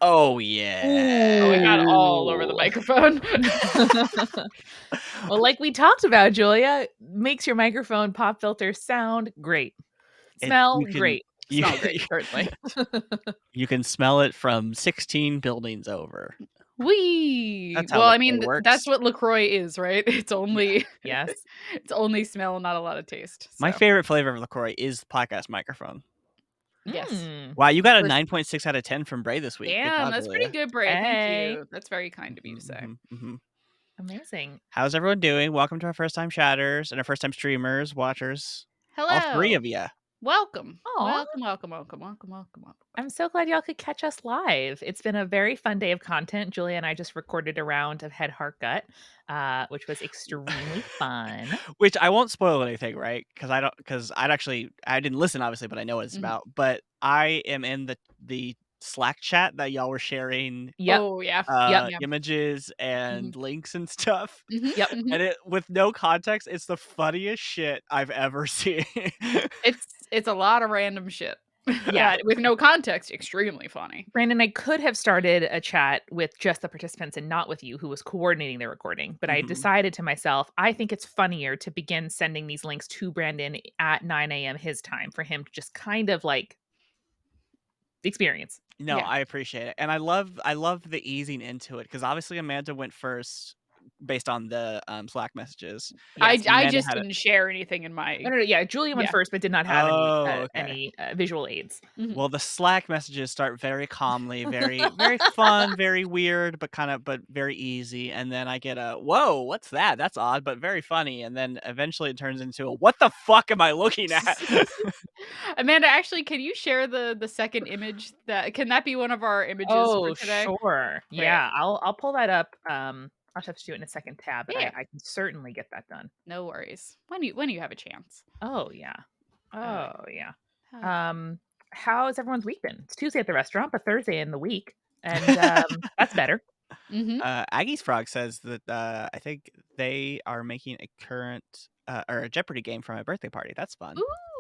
Oh, yeah. Oh, it got all over the microphone. Well, like we talked about, Julia, makes your microphone pop filter sound great. Smell great. Smell great, certainly. You can smell it from 16 buildings over. Whee! That's how Well, I LaCroix mean, works. that's what LaCroix is, right? It's only Yes. it's only smell, not a lot of taste. My so. favorite flavor of LaCroix is podcast microphone. Yes. Mm. Wow, you got a 9.6 out of 10 from Bray this week. Good Damn, job, that's Julia. pretty good, Bray. Hey. Thank you. That's very kind of you to say. Amazing. How's everyone doing? Welcome to our first time chatters and our first time streamers, watchers. Hello. All three of you. Welcome. Aw. Welcome. I'm so glad y'all could catch us live. It's been a very fun day of content. Julia and I just recorded a round of Head, Heart, Gut, which was extremely fun. Which I won't spoil anything, right? Because I didn't listen, obviously, but I know what it's about. But I am in the Slack chat that y'all were sharing. Yep. Oh yeah. Images and links and stuff. Yep. And it with no context, it's the funniest shit I've ever seen. It's a lot of random shit. Yeah. With no context, extremely funny. Brandon, I could have started a chat with just the participants and not with you, who was coordinating the recording. But I decided to myself, I think it's funnier to begin sending these links to Brandon at 9 a.m. his time for him to just kind of like experience. No, I appreciate it. And I love the easing into it, because obviously Amanda went first based on the Slack messages. Yes. I just didn't share anything in my No, yeah, Julia went first, but did not have any visual aids. Well, the Slack messages start very calmly, very very fun, very weird, but very easy. And then I get a whoa, what's that? That's odd, but very funny. And then eventually it turns into a what the fuck am I looking at? Amanda, actually, can you share the second image? Can that be one of our images for today? Sure. Yeah, I'll pull that up. I'll just have to do it in a second tab, but I can certainly get that done. No worries. When you have a chance. Oh yeah. How's everyone's week been? It's Tuesday at the restaurant, but Thursday in the week, and that's better. Aggie's Frog says that I think they are making a current or a Jeopardy game for my birthday party. That's fun.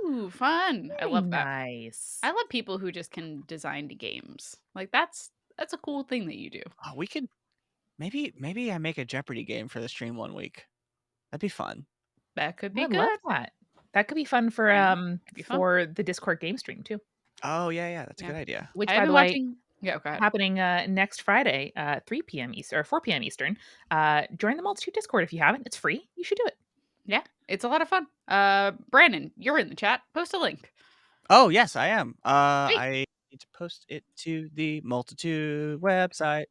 Ooh, fun! I love that. Nice. I love people who just can design games. Like that's a cool thing that you do. Oh, we could maybe I make a Jeopardy game for the stream one week. That'd be fun. That could be I good. love that. That could be fun for the Discord game stream too. Oh yeah, that's a good idea. Which, by the way, happening next Friday, 3 p.m. Eastern or 4 p.m. Eastern. Join the Multitude Discord if you haven't. It's free. You should do it. Yeah, it's a lot of fun. Brandon, you're in the chat. Post a link. Oh yes, I am. I need to post it to the Multitude website.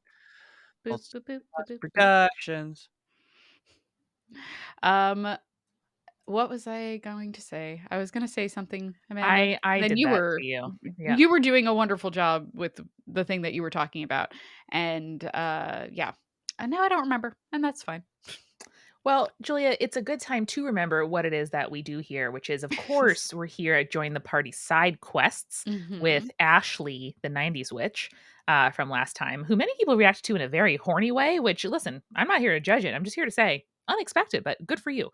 Productions. What was I going to say? I was going to say something, Amanda. I did that for you. Yeah. You were doing a wonderful job with the thing that you were talking about, and yeah, and now I don't remember, and that's fine. Well, Julia, it's a good time to remember what it is that we do here, which is, of course, we're here at Join the Party side quests with Ashley, the 90s witch from last time, who many people reacted to in a very horny way, which, listen, I'm not here to judge it. I'm just here to say, unexpected, but good for you.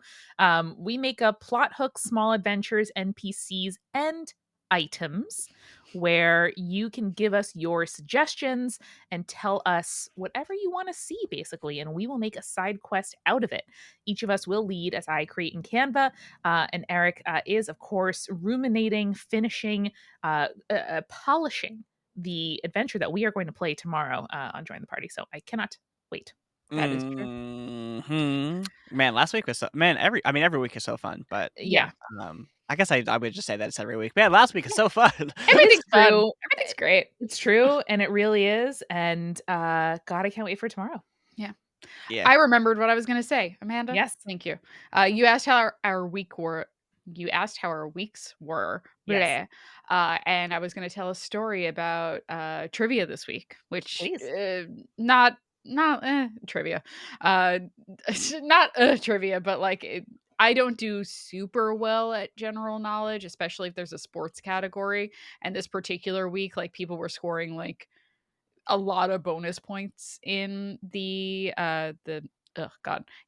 We make up plot hooks, small adventures, NPCs, and items where you can give us your suggestions and tell us whatever you want to see, basically, and we will make a side quest out of it. Each of us will lead as I create in Canva, and Eric is, of course, ruminating, finishing, polishing the adventure that we are going to play tomorrow on Join the Party. So I cannot wait. That is true. Man, last week was every week is so fun, but yeah. I guess I would just say that it's every week. Man, last week is so fun. Everything's fun. Everything's great. It's true, and it really is. And God, I can't wait for tomorrow. Yeah. I remembered what I was going to say, Amanda. Yes, thank you. You asked how our week were. You asked how our weeks were. Yes. And I was going to tell a story about trivia this week, which not trivia, not trivia, but like I don't do super well at general knowledge, especially if there's a sports category. And this particular week, like people were scoring like a lot of bonus points in the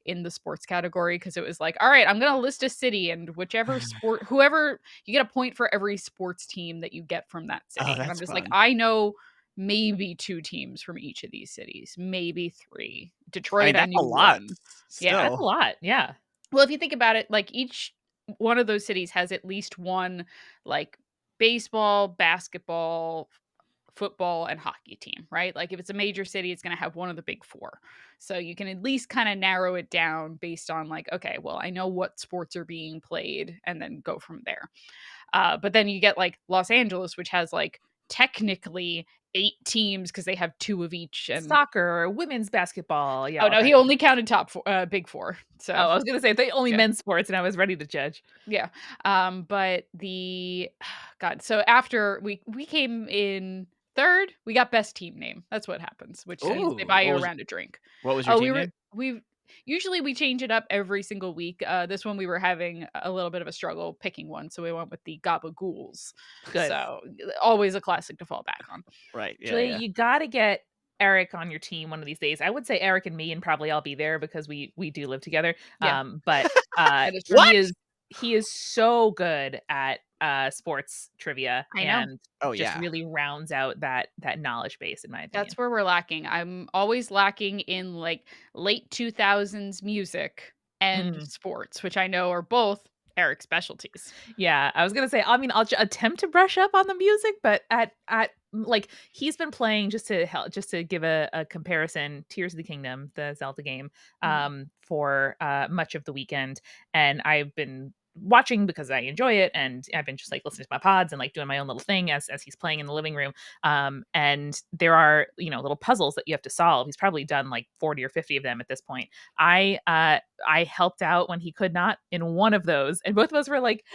in the sports category, because it was like, all right, I'm gonna list a city, and whichever sport, whoever, you get a point for every sports team that you get from that city. And I'm just like, I know maybe 2 teams from each of these cities, maybe 3. I mean, Detroit, I that's a knew lot 1. Yeah. That's a still. lot, yeah. Well, if you think about it, like, each one of those cities has at least one, like, baseball, basketball, football, and hockey team, right? Like, if it's a major city, it's gonna have one of the big 4. So you can at least kinda narrow it down based on, like, okay, well, I know what sports are being played, and then go from there. But then you get, like, Los Angeles, which has, like, technically 8 teams because they have 2 of each, and Soccer, women's basketball, yeah, oh, all no, he kinds of only counted big 4. So, Oh, I was gonna say they only yeah. men's sports, and I was ready to judge. Yeah. But the God, so after we came in 3rd, we got best team name. That's what happens, which means they Ooh, buy you a round of drink. what was your Oh, team name? we usually we change it up every single week. This one we were having a little bit of a struggle picking one, so we went with the Gabagools. Good. So always a classic to fall back on. Right, yeah, Julia, yeah. you gotta get Eric on your team one of these days. I would say Eric and me, and probably I'll be there because we do live together. Yeah, But that is true. What? he is so good at sports trivia I know. and Oh, just yeah. really rounds out that knowledge base, in my opinion. That's where we're lacking. I'm always lacking in, like, late 2000s music and Mm. sports, which I know are both Eric's specialties. Yeah, I was gonna say, I mean, I'll attempt to brush up on the music, but like he's been playing, just to help, just to give a comparison, Tears of the Kingdom, the Zelda game, Mhm. for much of the weekend, and I've been watching because I enjoy it, and I've been just like listening to my pods and like doing my own little thing as he's playing in the living room. And there are, little puzzles that you have to solve. He's probably done like 40 or 50 of them at this point. I helped out when he could not in one of those, and both of us were like,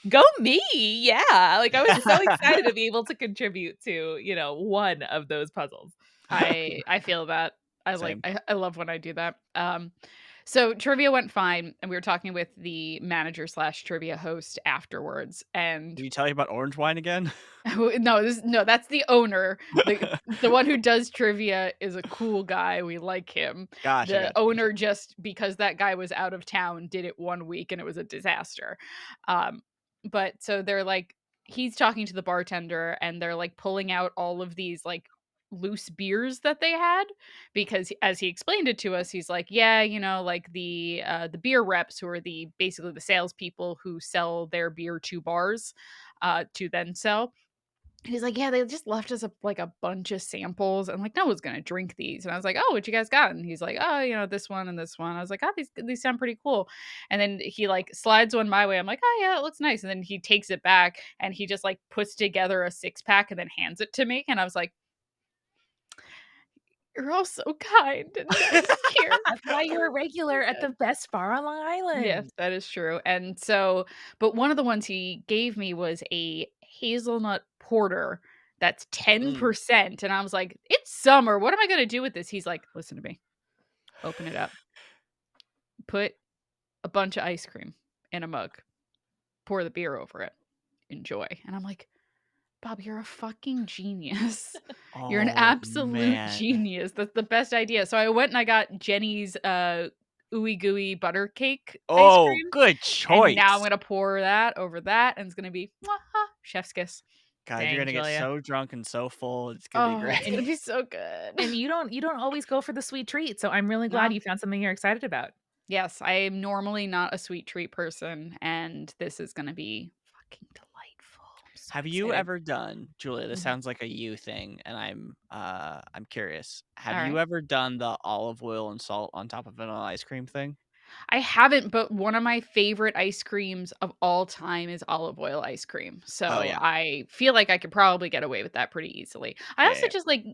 "Go me!" Yeah, like I was so excited to be able to contribute to, one of those puzzles. I feel that. Same. I love when I do that. So trivia went fine, and we were talking with the manager slash trivia host afterwards, and Did he tell you about orange wine again? no, that's the owner. The one who does trivia is a cool guy. We like him. Gotcha, The gotcha, gotcha. owner, just because that guy was out of town, did it one week and it was a disaster. Um, but so they're like, he's talking to the bartender and they're like pulling out all of these like loose beers that they had, because as he explained it to us, he's like, yeah, like the beer reps, who are the basically the salespeople who sell their beer to bars to then sell. He's like, "Yeah, they just left us like a bunch of samples, and like no one's gonna drink these." And I was like, "Oh, what you guys got?" And he's like, "Oh, this one and this one." I was like, "Oh, these sound pretty cool." And then he like slides one my way. I'm like, "Oh yeah, it looks nice." And then he takes it back and he just like puts together a 6-pack and then hands it to me. And I was like, "You're all so kind and nice here." That's why you're a regular at the best bar on Long Yes, Island. that is true. And so, but one of the ones he gave me was a hazelnut porter that's Mm. 10%. And I was like, it's summer. What am I going to do with this? He's like, listen to me. Open it up. Put a bunch of ice cream in a mug. Pour the beer over it. Enjoy. And I'm like, Bob, you're a fucking genius. You're an Oh, absolute man. genius. That's the best idea. So I went and I got Jenny's ooey gooey butter cake ice Oh, cream. good And now I'm choice. gonna pour that over that, and it's gonna be mwah, chef's kiss. God, you're Dang, gonna get Julia. so drunk and so full, it's gonna be Oh, great. it's gonna And be so good. and you don't always go for the sweet treat, so I'm really glad No. you found something you're excited about. Yes, I am normally not a sweet treat person, and this is gonna be fucking delightful. I'm so Have you excited. ever done Julia, this Mhm. sounds like a you thing, and I'm curious. Have you Alright. ever done the olive oil and salt on top of vanilla ice cream thing? I haven't, but one of my favorite ice creams of all time is olive oil ice cream. Oh, So yeah. I feel like I could probably get away with that pretty easily. I Yeah, also yeah. just like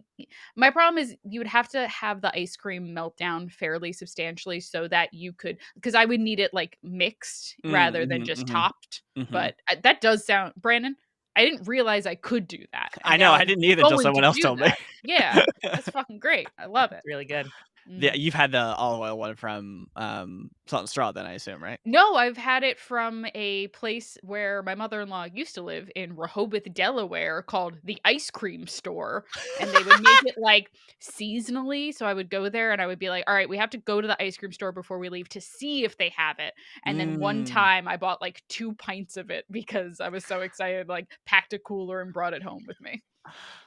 my problem is you would have to have the ice cream melt down fairly substantially so that you could, because I would need it like mixed Mm, rather than mhm, just mhm, topped. mhm. But that does sound, Brandon, I didn't realize I could do that. And I know, now I I'm didn't either until going to someone else do told me. that. Yeah. That's fucking great. I love it. It's really good. Yeah, Mhm. you've had the olive oil one from, Salt and Straw then, I assume, right? No, I've had it from a place where my mother-in-law used to live in Rehoboth, Delaware, called the Ice Cream Store, and they would make it, like, seasonally, so I would go there and I would be like, "Alright, we have to go to the ice cream store before we leave to see if they have it," and then one Mm. time I bought, like, 2 pints of it because I was so excited, like, packed a cooler and brought it home with me.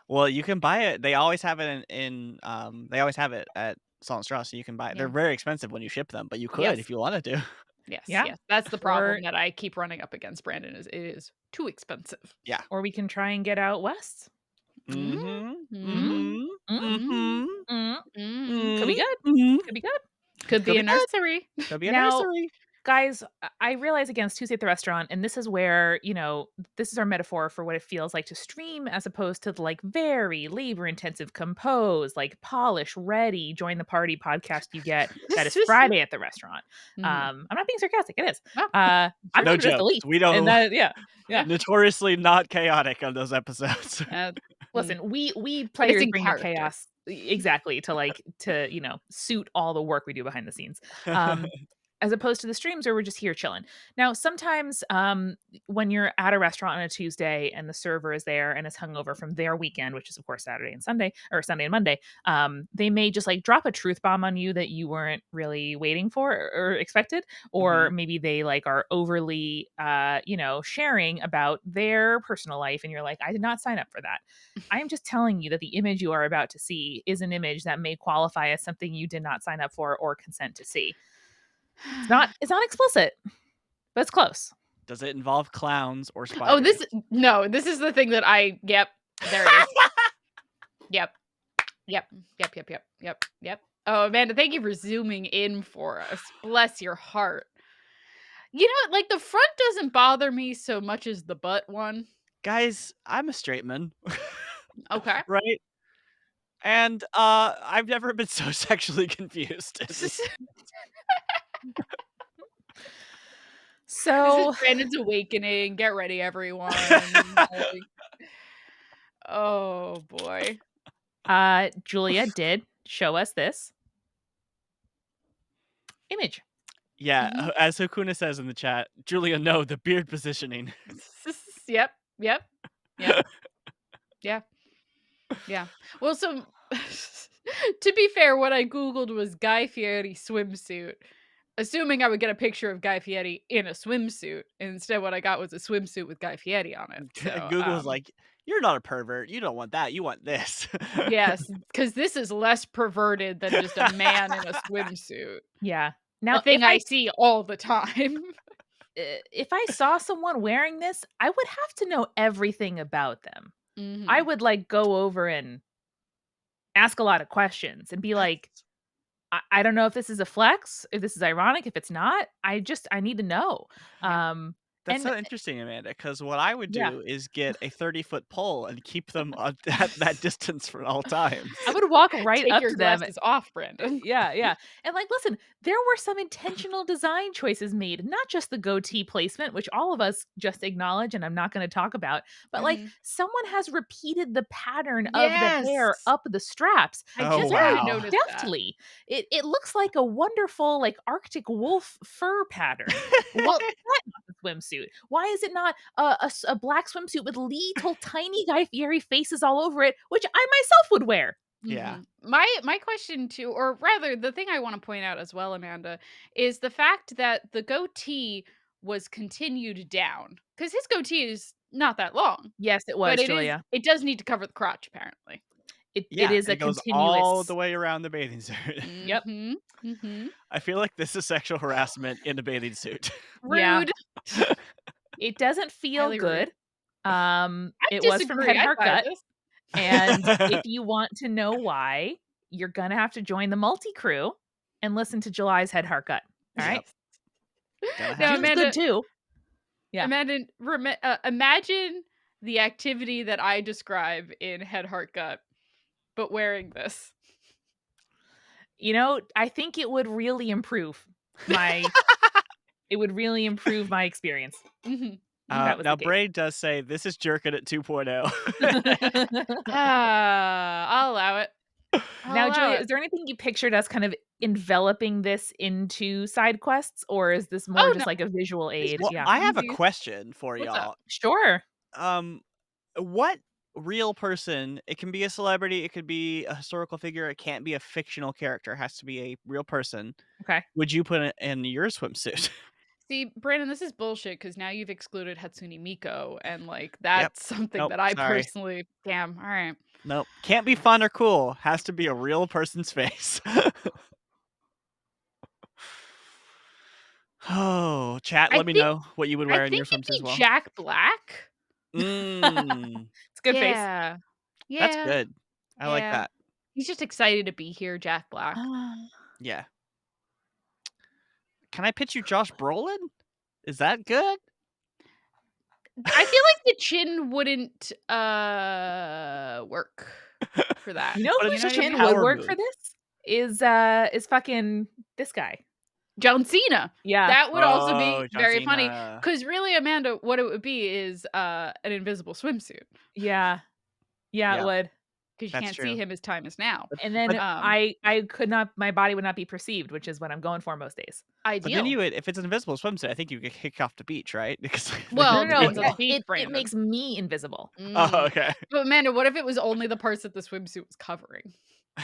Well, you can buy it. They always have it they always have it at Salt and Straw, so you can buy it. They're Yeah. very expensive when you ship them, but you could if Yes. you wanted to. Yes, Yeah. yes. That's the Or problem that I keep running up against, Brandon, is it is too expensive. Yeah. or we can try and get out west. Mm, Mhm. Mm, Mhm. mm, mm, Mhm. mm. Could be Mhm. good. Mhm. Could be good. could Could be be a good. nursery. Could be a Now, nursery. guys, I realize again it's Tuesday at the restaurant, and this is where, this is our metaphor for what it feels like to stream as opposed to the like very labor intensive compose, like polish ready, join the party podcast you get that is Friday at the restaurant. Mhm. I'm not being sarcastic, it is. Oh, I'm No not just the jokes. least. We And know that yeah. Yeah. yeah. notoriously not chaotic on those episodes. Uh, mm. Listen, we But it's players in bring the character. chaos exactly to suit all the work we do behind the scenes. Um, as opposed to the streams where we're just here chilling. Now, sometimes when you're at a restaurant on a Tuesday and the server is there and is hungover from their weekend, which is of course Saturday and Sunday or Sunday and Monday, they may just like drop a truth bomb on you that you weren't really waiting for or expected, or Mhm. maybe they like are overly, sharing about their personal life, and you're like, I did not sign up for that. I am just telling you that the image you are about to see is an image that may qualify as something you did not sign up for or consent to see. It's not explicit, but it's close. Does it involve clowns or Oh, spiders? this is the thing that yep, there it is. Yep. Yep. Yep, yep, yep, yep, yep. Oh, Amanda, thank you for zooming in for us. Bless your heart. You know what? Like the front doesn't bother me so much as the butt one. Guys, I'm a straight man. Okay. Right? And, I've never been so sexually confused. This is So, Brandon's awakening. Get ready, everyone. Like, oh boy. Julia did show us this image. Yeah, Mhm. as Hakuna says in the chat, "Julia, no, the beard positioning." Yep. Yep. Yep. Yeah. Yeah. Well, so to be fair, what I googled was Guy Fieri swimsuit, assuming I would get a picture of Guy Fieri in a swimsuit. Instead, what I got was a swimsuit with Guy Fieri on it. So, Google's like, "You're not a pervert. You don't want that. You want this." yes, because this is less perverted than just a man in a swimsuit. Yeah. A Now, thing I see all the time. if I saw someone wearing this, I would have to know everything about them. I Mhm. would like go over and ask a lot of questions and be like, I don't know if this is a flex, if this is ironic, if it's not. I need to know. Yeah. Um, That's and so interesting, Amanda, because what I would yeah, do is get a 30-foot pole and keep them at that distance for all times. I would walk right Take up your to them. glasses off, Brandon. Yeah, yeah. And like, listen, there were some intentional design choices made, not just the goatee placement, which all of us just acknowledge and I'm not going to talk about, but like Mhm. someone has repeated the pattern of the Yes! hair up the straps I Oh, just very happened to wow. notice that. deftly. It looks like a wonderful like Arctic wolf fur pattern. Why Well, is that not the swimsuit? Why is it not a black swimsuit with little tiny Guy Fieri faces all over it, which I myself would wear? Yeah. mhm. My question too, or rather, the thing I want to point out as well, Amanda, is the fact that the goatee was continued down because his goatee is not that long, Yes, it but was, Julia. it does need to cover the crotch apparently. It Yeah, is a it goes all the continuous. way around the bathing suit. Yep. Mhm. Mhm. I feel like this is sexual harassment in a bathing suit. Yeah. Rude. It doesn't feel Highly rude. good. I It was from disagree. Head I'd Heart buy Gut, this. and if you want to know why, you're gonna have to join the multi crew and listen to July's Head Heart Gut. All right? Yep, gonna have Now, June's to. good Amanda, too. Yeah. imagine the activity that I describe in Head Heart Gut, but wearing this. I think my it would really improve my experience Mhm. if that Mhm. was the Now case. Braid does say, "This is jerking at 2.0." I'll allow it. I'll Now, allow Julia, it. is there anything you pictured us kind of enveloping this into side quests, or is this more Oh, just no. like a visual It's aid? just Well, Yeah. I have a funsies. question for What's up? y'all. Sure. Um, what real person, it can be a celebrity, it could be a historical figure, it can't be a fictional character, it has to be a real person, Okay. would you put in your swimsuit? See, Brandon, this is bullshit because now you've excluded Hatsune Miku, and like Yep. that's something Nope. that I Sorry. personally damn. All right. Nope. Can't be fun or cool. Has to be a real person's face. Oh, chat, I let me think know what you would I wear in think your it'd swimsuit as be well. Jack Black. Mm, It's a good face. Yeah. that's Yeah. good. I like Yeah. that. He's just excited to be here, Jack Black. Yeah. Can I pitch you Josh Brolin? Is that good? I feel like the chin wouldn't work for that. You know But it's You know whose what I just a mean? chin would power work for move. this? Is fucking this guy. John Cena. Yeah. That would also be Oh, John very funny. Cena. Because really, Amanda, what it would be is an invisible swimsuit. Yeah. Yeah, it Yeah, would. Because you that's can't see true. him as time is now. And But then I could not my body would not be perceived, which is what I'm going for most days. but then Ideal. you would, if it's an invisible swimsuit, I think you get kicked off the beach, right? Because then No, Well, you'd it no, be no. depends on the invisible. beach, It Brandon. makes me invisible. Oh, okay. But Amanda, what if it was only the parts that the swimsuit was covering?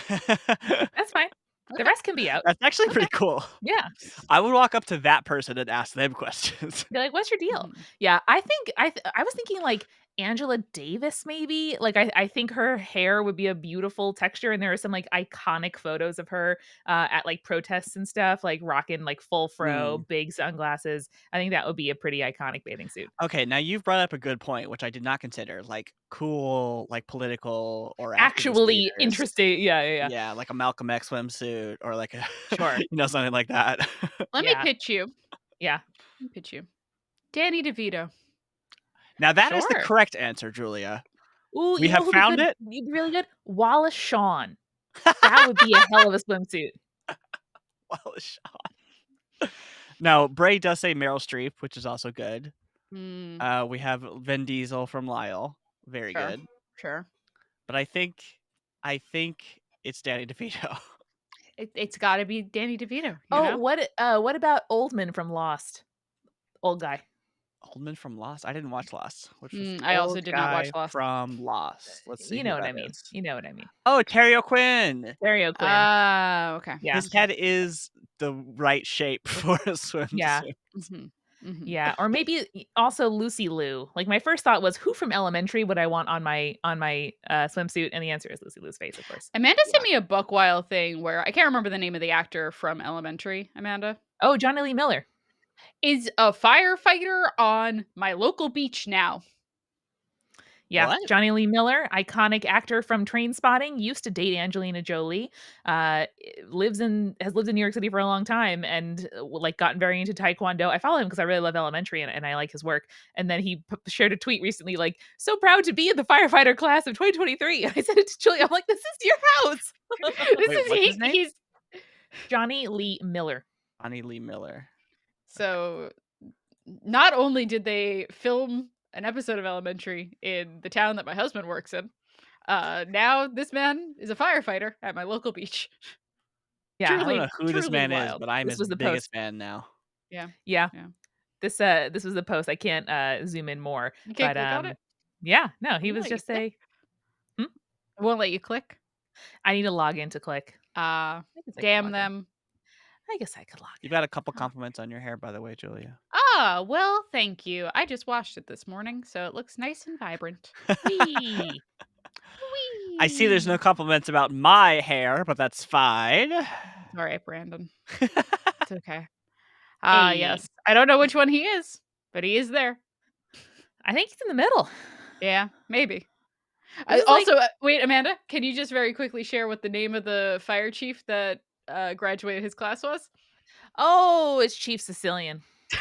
That's fine. The Okay. rest can be out. That's actually Okay. pretty cool. Yeah. I would walk up to that person and ask them questions. Be like, "What's your deal?" Mhm. Yeah, I think I was thinking like Angela Davis maybe. Like I think her hair would be a beautiful texture, and there are some like iconic photos of her at like protests and stuff, like rocking like full fro, Hmm. big sunglasses. I think that would be a pretty iconic bathing suit. Okay, now you've brought up a good point, which I did not consider, like cool, like political or activist Actually leaders. interesting. Yeah, yeah, yeah. Yeah, like a Malcolm X swimsuit or like a, Sure. something like that. Let me Yeah. pitch you. Yeah. Let me pitch you. Danny DeVito. Now that is the Sure. correct answer, Julia. Ooh, We you know have who'd be found good? it. You'd be really good. Wallace Shawn. That would be a hell of a swimsuit. Well, now, Bray does say Meryl Streep, which is also good. Mm, We have Vin Diesel from Lyle. Very sure. good. Sure. But I think it's Danny DeVito. It's got to be Danny DeVito, you Oh, know? what about Oldman from Lost? Old guy. Oldman from Lost? I didn't watch Lost. Which was the I also old did not watch guy Lost. from Lost? Let's see You who know what that I mean. is. You know what I mean. Oh, Terry O'Quinn. Dario Quinn. Okay. Yeah. His head is the right shape for a Yeah. swimsuit. Mhm. Mhm. Yeah. Or maybe also Lucy Liu. Like my first thought was who from Elementary would I want on my swimsuit? And the answer is Lucy Liu's face, of course. Amanda Yeah. sent me a Buckwild thing where I can't remember the name of the actor from Elementary. Amanda Oh, Johnny Lee Miller. is a firefighter on my local beach now. Yeah, What? Johnny Lee Miller, iconic actor from Train Spotting, used to date Angelina Jolie. Has lived in New York City for a long time, and like gotten very into Taekwondo. I follow him because I really love Elementary and I like his work. And then he shared a tweet recently, like, "So proud to be in the firefighter class of 2023." And I sent it to Julie. I'm like, "This is your house." This Wait, is what's his name? he's Johnny Lee Miller. Johnny Lee Miller. so not only did they film an episode of Elementary in the town that my husband works in, now this man is a firefighter at my local beach. Yeah, I don't know Truly, who this truly man is, wild. but I'm this his was the post. biggest fan now. Yeah. Yeah, Yeah. this was the post. I can't zoom in more, You can't but click on it? yeah, no, he Won't was let you just click? a. Hmm? It won't let you click? I need to log in to click. I guess I could Damn log in. them. I guess I could log You've in. got a couple compliments on your hair, by the way, Julia. Well, thank you. I just washed it this morning, so it looks nice and vibrant. Whee! I see there's no Whee! compliments about my hair, but that's fine. All right, Brandon. It's okay. Hey, Yes. I don't know which one he is, but he is there. I think it's in the middle. Yeah, maybe. This is like, Also, wait, Amanda, can you just very quickly share what the name of the fire chief that graduated his class was? oh, it's Chief Sicilian. I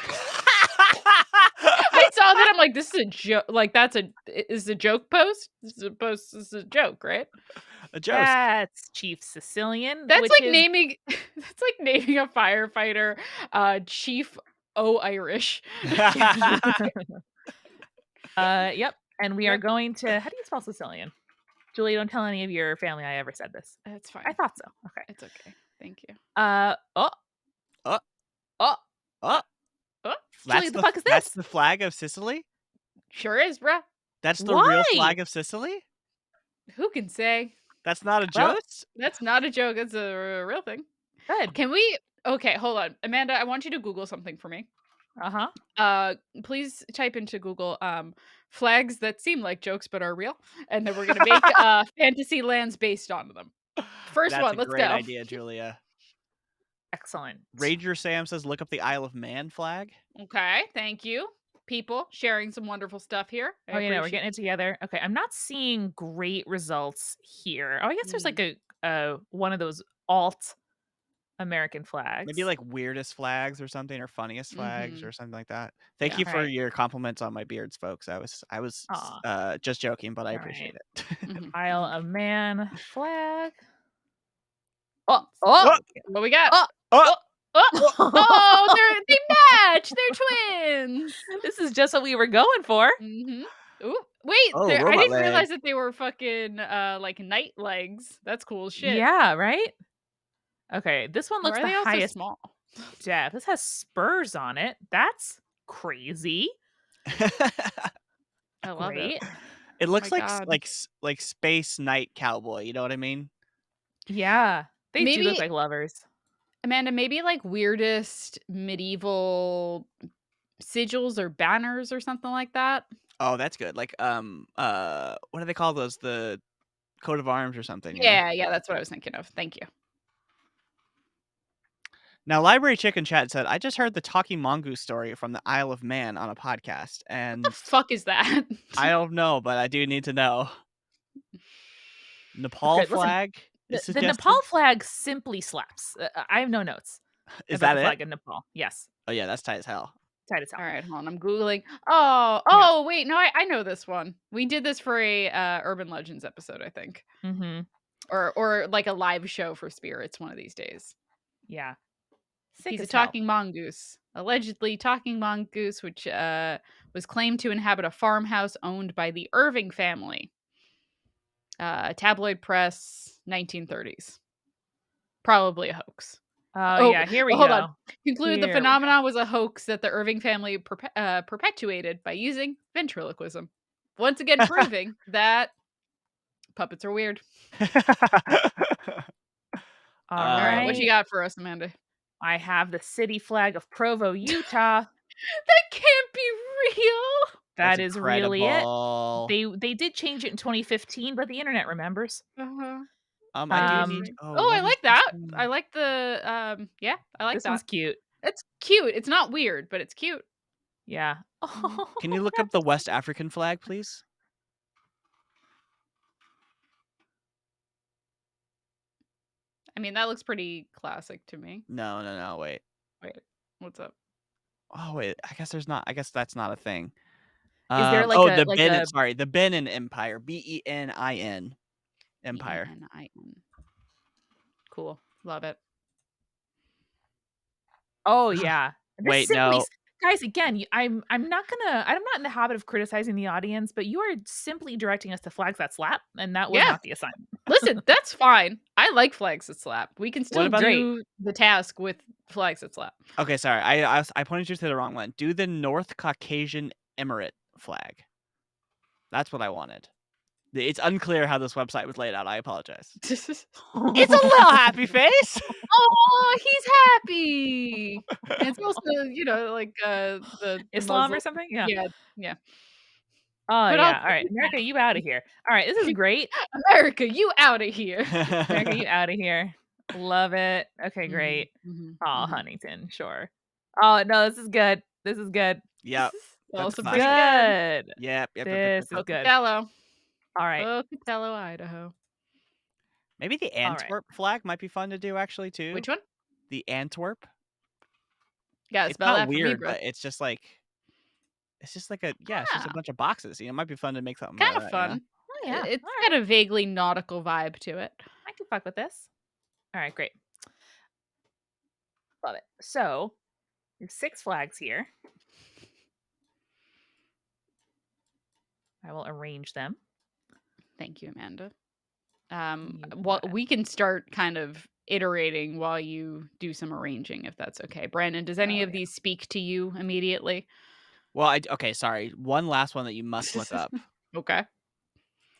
saw that. I'm like, this is a joke. Like, is a joke post? This is a post. This is a joke, right? A joke. That's Chief Sicilian, That's which like is naming. That's like naming a firefighter, Chief O Irish. yep. And we are Yep, going to. How do you spell Sicilian? Julie, don't tell any of your family I ever said this. that's I fine. thought so. Okay. It's okay. Thank you. Oh, Oh, oh, oh. Oh, Julie, the fuck is That's this? the flag of Sicily? sure is, bruh. That's the real Why? flag of Sicily? Who can say? That's not a Well, joke? That's not a joke. It's a real thing. good. Can we? Okay, hold on, Amanda. I want you to Google something for me. Please type into Google flags that seem like jokes but are real, and then we're gonna make fantasy lands based on them. First That's one, a let's great go. idea, Julia. Excellent. Ranger Sam says, "Look up the Isle of Man flag." Okay, thank you. People sharing some wonderful stuff here. I Oh, we're appreciate getting it together. Okay, I'm not seeing great results here. Oh, I guess there's it. like a one of those alt American Maybe, flags. like, weirdest flags or something, or funniest flags Mhm. or something like that. Thank Yeah. you All for right. your compliments on my beards, folks. Aw. Just joking, but I All right. appreciate it. Mhm, Isle mhm. of Man flag. Oh, Let's see oh, Oh! what we got. oh. Oh! Oh, oh, Oh! oh, they match. They're twins. This is just what we were going for. Mhm. Ooh, wait, Oh, I robot didn't leg. realize that they were fucking like night legs. That's cool as shit. Yeah, right? Okay, this one Why looks are the they all so highest small? depth. This has spurs on it. That's crazy. I love it. Great. It Oh my looks like god. like Space Knight Cowboy, you know what I mean? Yeah, they do look Maybe like lovers. Amanda, maybe like weirdest medieval sigils or banners or something like that. Oh, that's good. Like, what do they call those? The coat of arms or something, you know? Yeah, yeah, that's what I was thinking of. Thank you. Now, Library Chicken Chat said, "I just heard the talking mongoose story from the Isle of Man on a podcast, What the and fuck is that? I don't know, but I do need to know." Nepal Okay, listen, flag is the Nepal suggested. flag simply slaps. I have no notes Is about that the it? flag in Nepal. Yes, Oh, yeah, that's tight as hell. tight as hell. All right, hold on. I'm googling. Oh, Yeah. oh, wait, no, I know this one. We did this for a Urban Legends episode, I think, Mm-hmm. or like a live show for spirits one of these days. Yeah. Sick He's a as hell. talking mongoose, allegedly talking mongoose, which was claimed to inhabit a farmhouse owned by the Irving family. Tabloid press, 1930s. Probably a hoax. Oh Oh, yeah, here we hold on. go. Concluded the Here we go. phenomenon was a hoax that the Irving family perpetuated by using ventriloquism. Once again, proving that puppets are weird. All All right, Um, what you right. got for us, Amanda? I have the city flag of Provo, Utah. That can't be real. that's That is really it. incredible. They did change it in 2015, but the internet remembers. Uh-huh. I do Um, need Interesting. oh, Oh, I what is like this that. I one? like the yeah, I like this one's that. cute. It's cute. It's not weird, but it's cute. Yeah. Mhm. Can you Oh, look up the that's West African flag, please? I mean, that looks pretty classic to me. No, no, no, wait. Wait, what's up? Oh, wait, I guess that's not a thing. Is there Oh, like a the Benin Empire, Benin Empire. Benin. Cool. Love it. Oh, yeah. This Wait, simply no. s guys, again, I'm not in the habit of criticizing the audience, but you are simply directing us to flags that slap, and that was Yeah. not the assignment. Listen, that's fine. I like flags that slap. We can What still about Great. do the task with flags that slap. Okay, sorry. I pointed you to the wrong one. Do the North Caucasian Emirate flag. That's what I wanted. It's unclear how this website was laid out. I apologize. It's a little happy face. Oh, he's happy. And it's also, like, the Islam or Muslim. something? Yeah. Yeah, yeah. Oh, But yeah. also Alright, he's America, you happy. outta here. Alright, this is great. America, you outta here. America, you outta here. Love it. Okay, Mhm, great. mhm, Aw, mhm. Huntington, sure. Oh, no, this is good. This is good. Yep, that's a Also pretty classic. good. Good. This is good. Pocatello. Alright. Pocatello, Idaho. Maybe the Alright. Antwerp flag might be fun to do actually too. Which one? The Antwerp. You gotta It's spell not that for me, weird, bro. but it's just like it's just a Ah, bunch of boxes. It might be fun to make something out kind of of that, you know? fun. Oh, yeah. It's Alright. got a vaguely nautical vibe to it. I can fuck with this. Alright, great. Love it. So, we have 6 flags here. I will arrange them. Thank you, Amanda. You got What it. we can start kind of iterating while you do some arranging, if that's okay. Brandon, does any Oh, of these speak to you immediately? Well, okay, sorry. One last one that you must look up. Okay.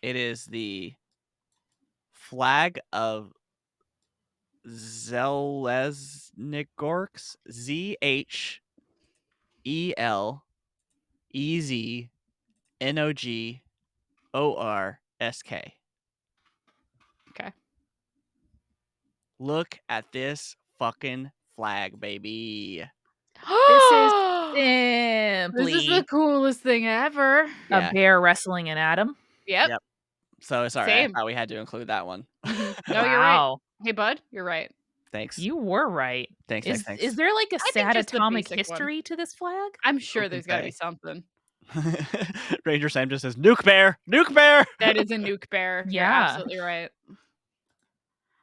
It is the flag of Zelezhnigorsk, Zhezhnigorsk. ELEZNOGORSK. Okay. Look at this fucking flag, baby. This is This is the simply coolest thing ever. a Yeah. bear wrestling an atom. Yep. Yep. So sorry, I Same. thought we had to include that one. No, you're right. Wow. Hey, bud, you're right. Thanks. You were right. Thanks, Is thanks, is thanks. there like a I think sad just the atomic basic one. history to this flag? I'm Who sure can there's got to be say? something. Ranger Sam just says, "Nuke bear! Nuke bear!" That is a nuke bear. You're Yeah. absolutely right.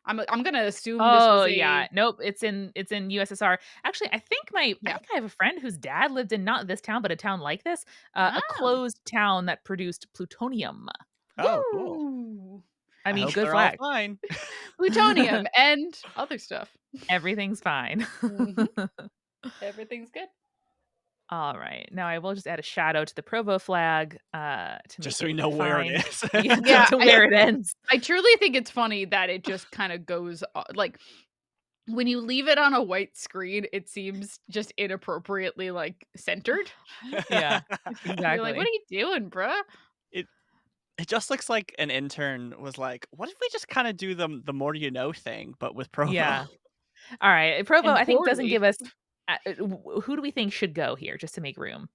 I'm gonna assume this was Oh, a yeah. Nope, it's in USSR. Actually, I think I yeah. have a friend whose dad lived in not this town, but a town like this, a Oh. closed town that produced plutonium. Oh, cool. Woo! I I mean, hope good they're all flag. fine. Plutonium and other stuff. Everything's fine. Mhm. Everything's good. All right. Now I will just add a shadow to the Provo flag to Just make so we it know where it fine. is. Yeah, Yeah, to where it ends. I truly think it's funny that it just kind of goes like when you leave it on a white screen, it seems just inappropriately like centered. Yeah, You're like, "What exactly. are you doing, bruh?" It it just looks like an intern was like, "What if we just kinda do the more you know thing, but with Provo?" Yeah. All right. Provo, And I think, doesn't poorly. give us. Who do we think should go here just to make room?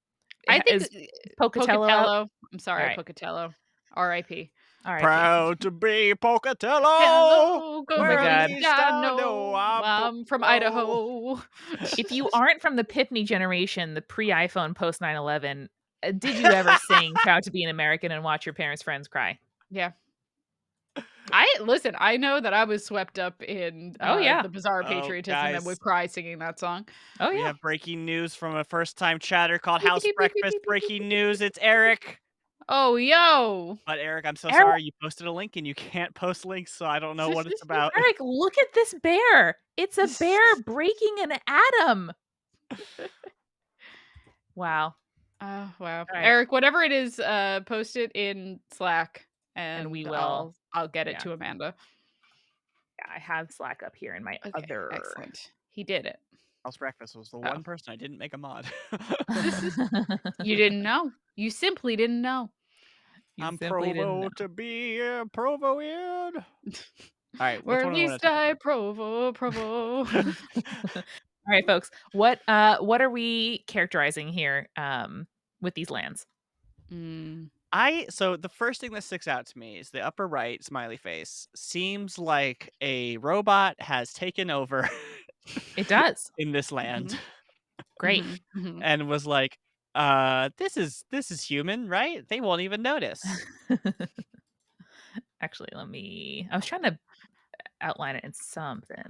I think Is Pocatello out? Pocatello. I'm All sorry, right. Pocatello. R.I.P. RIP. Proud to be Pocatello, Hello, Oh my where at God. girls, least I I know know I'm I'm from Pocatello. Idaho. If you aren't from the Pitney generation, the pre-iPhone, post 9/11, did you ever sing "Proud to be an American" and watch your parents' friends cry? Yeah. Listen, I know that I was swept up in, Oh yeah. the bizarre Oh, patriotism and guys, would cry singing that song. Oh we yeah. have breaking news from a first-time chatter called Beep, House beep, beep, beep, Breakfast. beep, beep, beep, Breaking beep, beep. news, it's Eric. Oh, yo. But Eric, I'm so Eric, sorry you posted a link and you can't post links, so I don't know what it's about. Eric, look at this bear. It's a bear breaking an atom. Wow. Oh, wow. All right. Eric, whatever it is, post it in Slack And we and will. I'll get it Yeah. to Amanda. I have Slack up here in my Okay, other. excellent. He did it. House Breakfast was the Oh. one person I didn't make a mod. You didn't know. You simply didn't know. You I'm simply didn't know. Provo to be a Provoid. All right, which Or one at do we want least to talk I about? provo. All right, folks. What are we characterizing here with these lands? Mm. So the first thing that sticks out to me is the upper right smiley face seems like a robot has taken over It does. in this land Mhm, Great. mhm, mhm. and was like, this is human, right? They won't even notice. Actually, I was trying to outline it in something.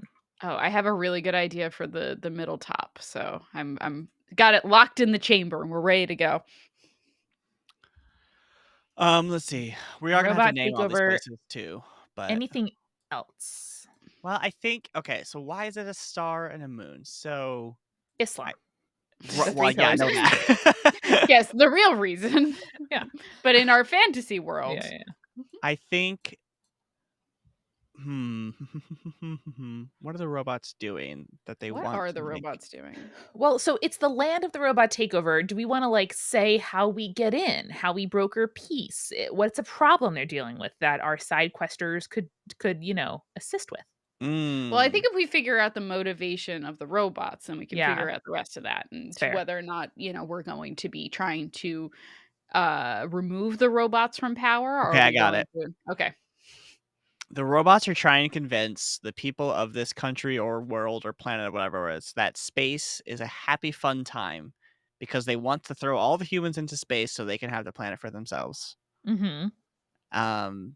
Oh, I have a really good idea for the middle top, so I'm got it locked in the chamber, and we're ready to go. Let's see. We are gonna have to Robot name all these takeover. places too, but Anything else? well, I think okay. So why is it a star and a moon? So, Islam. I, The well, three yeah, I pillars of know Islam. that. Yes, the real reason. Yeah. But in our fantasy Yeah, world, yeah. I think. What are the robots doing that they what want are to the make? robots doing? Well, so it's the land of the robot takeover. Do we want to like say how we get in, how we broker peace? What's a problem they're dealing with that our side questers could assist with? Well, I Mm. think if we figure out the motivation of the robots, then we can Yeah, figure out the rest of that and it's fair. whether or not, we're going to be trying to remove the robots from power or Okay, are I we got going it. to Okay. The robots are trying to convince the people of this country or world or planet or whatever it is that space is a happy, fun time because they want to throw all the humans into space so they can have the planet for themselves. Mhm. Um,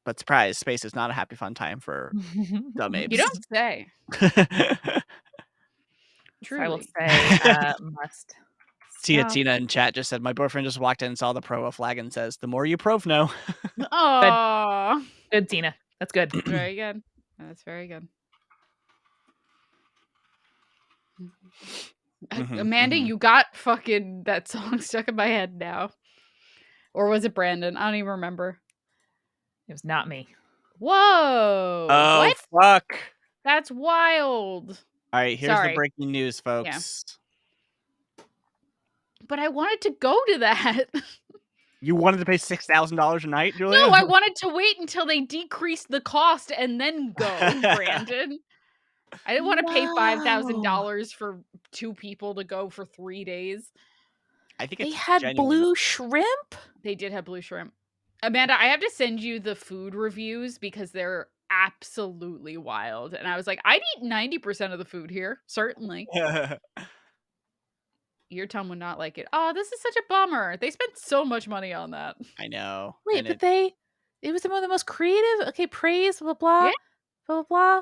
but surprise, space is not a happy, fun time for dumb You apes. don't say. So I will Truly. say must stop. Tina in chat just said, my boyfriend just walked in and saw the Provo flag and says, the more you prove know. Good. Oh, Good, Tina. That's good. very good. That's very good. Mhm, Amanda, mhm. you got fucking that song stuck in my head now. Or was it Brandon? I don't even remember. It was not me. Whoa. Oh, What? fuck. That's wild. All right, here's the Sorry. breaking news, Yeah. folks. But I wanted to go to that. You wanted to pay $6,000 a night, No, Julia? I wanted to wait until they decreased the cost and then go, Brandon. I didn't wanna pay No. $5,000 for 2 people to go for 3 days. I think They it's had genuine. blue shrimp? They did have blue shrimp. Amanda, I have to send you the food reviews because they're absolutely wild, and I was like, "I'd eat 90% of the food here, certainly." Your Tom would not like it. "Oh, this is such a bummer. They spent so much money on that." I know, Wait, and but it was one of the most creative, okay, praise, blah, blah, Yeah, blah, blah,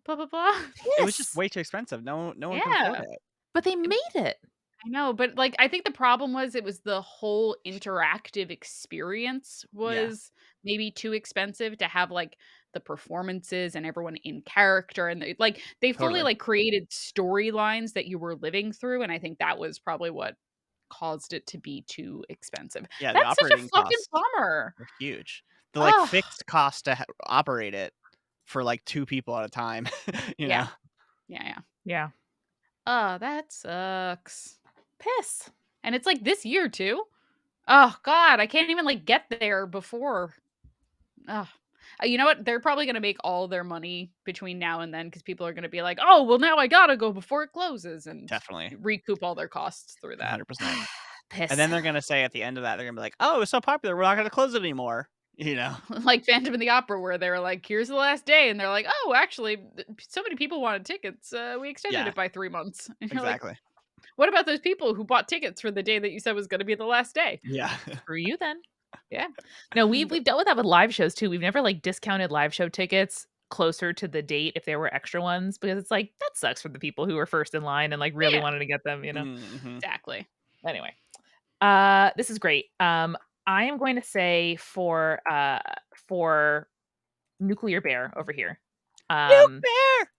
blah. blah, blah, blah. it was just Yes, way too expensive. No one could afford Yeah. it. but they made it. I know, but, like, I think the problem was it was the whole interactive experience Yeah, was maybe too expensive to have, like, the performances and everyone in character, and they fully, totally. like, created storylines that you were living through, and I think that was probably what caused it to be too expensive. Yeah, the That's such a operating fucking costs bummer. were huge. The, like, Oh, fixed cost to operate it for, like, 2 people at a time, you yeah. know? Yeah, yeah. Yeah. Oh, that sucks. Piss. And it's, like, this year too? Oh god, I can't even, like, get there before. Ugh. You know what? They're probably gonna make all their money between now and then because people are gonna be like, "Oh, well, now I gotta go before it closes," and Definitely, recoup all their costs through that. 100%. And Piss. then they're gonna say at the end of that, they're gonna be like, "Oh, it was so popular, we're not gonna close it anymore." You know? Like Phantom of the Opera, where they were like, "Here's the last day," and they're like, "Oh, actually, so many people wanted tickets, we extended Yeah, it by 3 months." And you're like, exactly. "What about those people who bought tickets for the day that you said was gonna be the last day?" Yeah. Screw you then. Yeah. No, we've But we've dealt with that with live shows too. We've never, like, discounted live show tickets closer to the date if there were extra ones because it's like, that sucks for the people who were first in line and, like, really yeah, wanted to get them, you know? Mhm. exactly. Anyway, this is great. I am going to say for Nuclear Bear over here. Nuke Um, bear!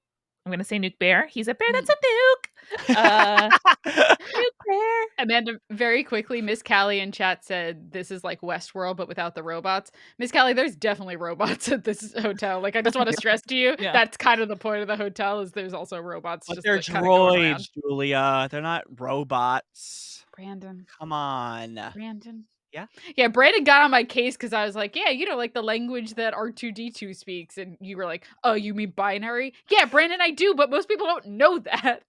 I'm gonna say Nuke Bear. He's a bear that's Mm. a nuke. Nuke Bear. Amanda, very quickly, Miss Callie in chat said, "This is like Westworld, but without the robots." Miss Callie, there's definitely robots at this hotel. Like, I just want to stress to you, Yeah. that's kind of the point of the hotel is there's also robots But just they're like, kind of going around. droids, Julia, they're not robots. Brandon, Come on. Brandon. Yeah? Yeah, Brandon got on my case because I was like, "Yeah, you know, like the language that R2D2 speaks," and you were like, "Oh, you mean binary?" Yeah, Brandon, I do, but most people don't know that.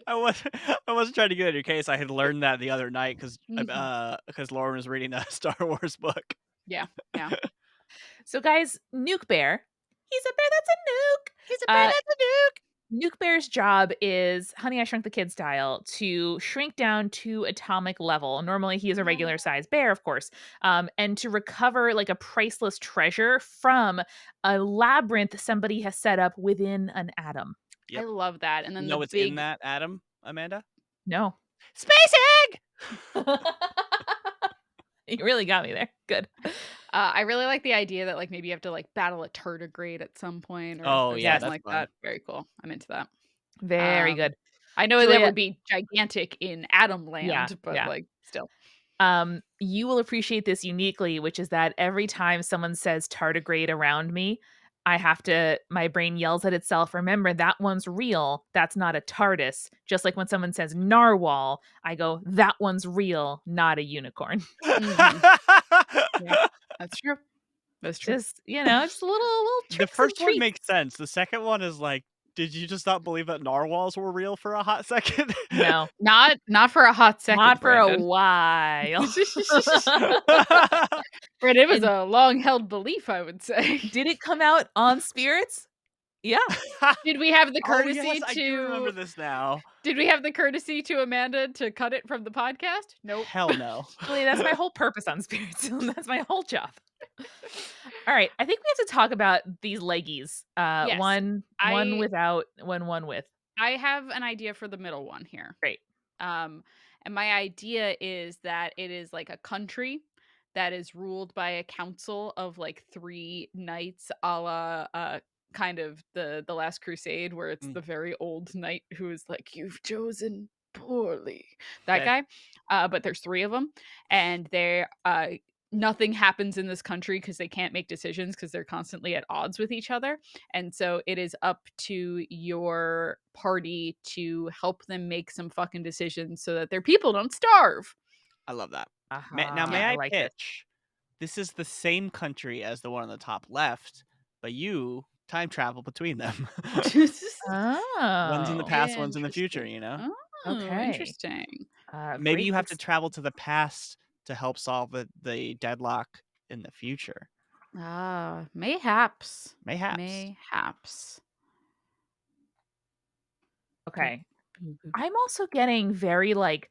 I was I wasn't trying to get in your case, I had learned that the other night Mhm. because Lauren was reading a Star Wars book. Yeah, yeah. So guys, Nuke Bear. He's a bear that's a nuke. He's a bear that's a nuke! Nuke Bear's job is Honey I Shrunk the Kid style to shrink down to atomic level. Normally, he is a regular sized bear, of course, and to recover like a priceless treasure from a labyrinth somebody has set up within an atom. I Yep. love that, and You then the know what's in big that atom, Amanda? No. Space egg! You really got me there. Good. I really like the idea that, like, maybe you have to, like, battle a tardigrade at some point Oh, or yeah, Yes. something that's like fun. that. Very cool. I'm into that. Very Um, good. I know that Julia, would be gigantic in Atom yeah, Land, but, yeah. like, still. You will appreciate this uniquely, which is that every time someone says tardigrade around me, my brain yells at itself, remember that one's real. That's not a TARDIS. Just like when someone says narwhal, I go, that one's real, not a unicorn. Mhm. Yeah. That's true. That's true. Just, just little The tricks and first one treats. makes sense, the second one is like, did you just not believe that narwhals were real for a hot second? No, Not for a hot second, not for a Brandon. while. Brandon, it was And a long-held belief, I would say. did it come out on spirits? Yeah. Did we have the Oh, yes, courtesy I do remember to this now. Did we have the courtesy to Amanda to cut it from the podcast? Nope. Hell no. Julie, that's my whole purpose on spirits. That's my whole job. All right, I think we have to talk about these leggies. Yes. One I without, one with. I have an idea for the middle one here. Great. Um, and my idea is that it is like a country that is ruled by a council of like 3 knights, a la kind of the Last Crusade, where it's Mm, the very old knight who is like, "You've chosen poorly." That 'kay. guy. But there's 3 of them, and they're nothing happens in this country because they can't make decisions because they're constantly at odds with each other. And so it is up to your party to help them make some fucking decisions so that their people don't starve. I love that. Now, Uh-huh. may Yeah. I I like this. pitch? This is the same country as the one on the top left, but you time travel between them. One's in the Oh, past, one's in the future, Interesting. you know? Oh, okay. interesting. Maybe Great. you have to That's travel to the past to help solve the deadlock in the future. Ah, mayhaps. Mayhaps. Mayhaps. Boop, okay. boop, boop. I'm also getting very like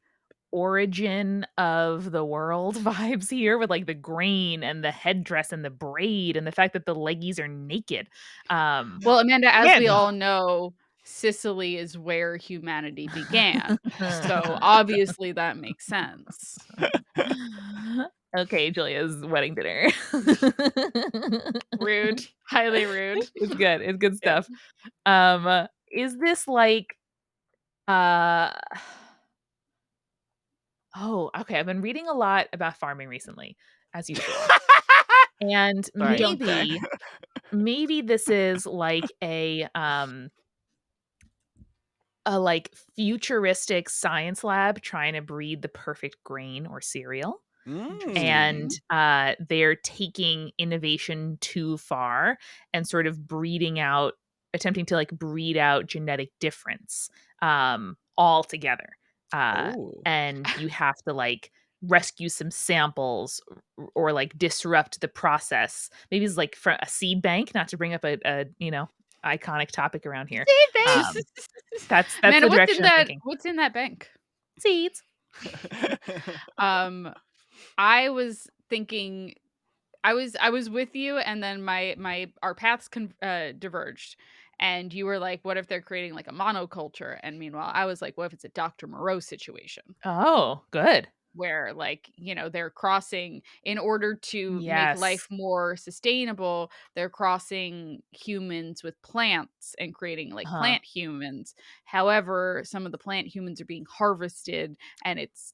origin of the world vibes here with like the grain and the headdress and the braid and the fact that the leggies are naked. Well, Amanda, as we Amanda! all know, Sicily is where humanity began. So obviously that makes sense. Okay, Julia's wedding dinner. Rude. Highly rude. It's good. It's good Yeah. stuff. Is this like uh oh, okay. I've been reading a lot about farming recently, as usual. And Sorry. Don't say. maybe this is like a like futuristic science lab trying to breed the perfect grain or cereal. And Interesting. they're taking innovation too far and sort of breeding out attempting to like breed out genetic difference altogether. uh Oh. and you have to like rescue some samples or like disrupt the process. Maybe it's like for a seed bank, not to bring up a iconic topic around here. Seed bank. um that's Amanda, the direction I'm thinking. what's in that bank? Seeds. Um, I was thinking I was with you, and then my our paths diverged, and you were like, "What if they're creating like a monoculture?" And meanwhile, I was like, "What if it's a Dr. Moreau situation Oh, good. where like they're crossing in order to make life Yes. more sustainable? They're crossing humans with plants and creating like Uh-huh. plant humans. However, some of the plant humans are being harvested, and it's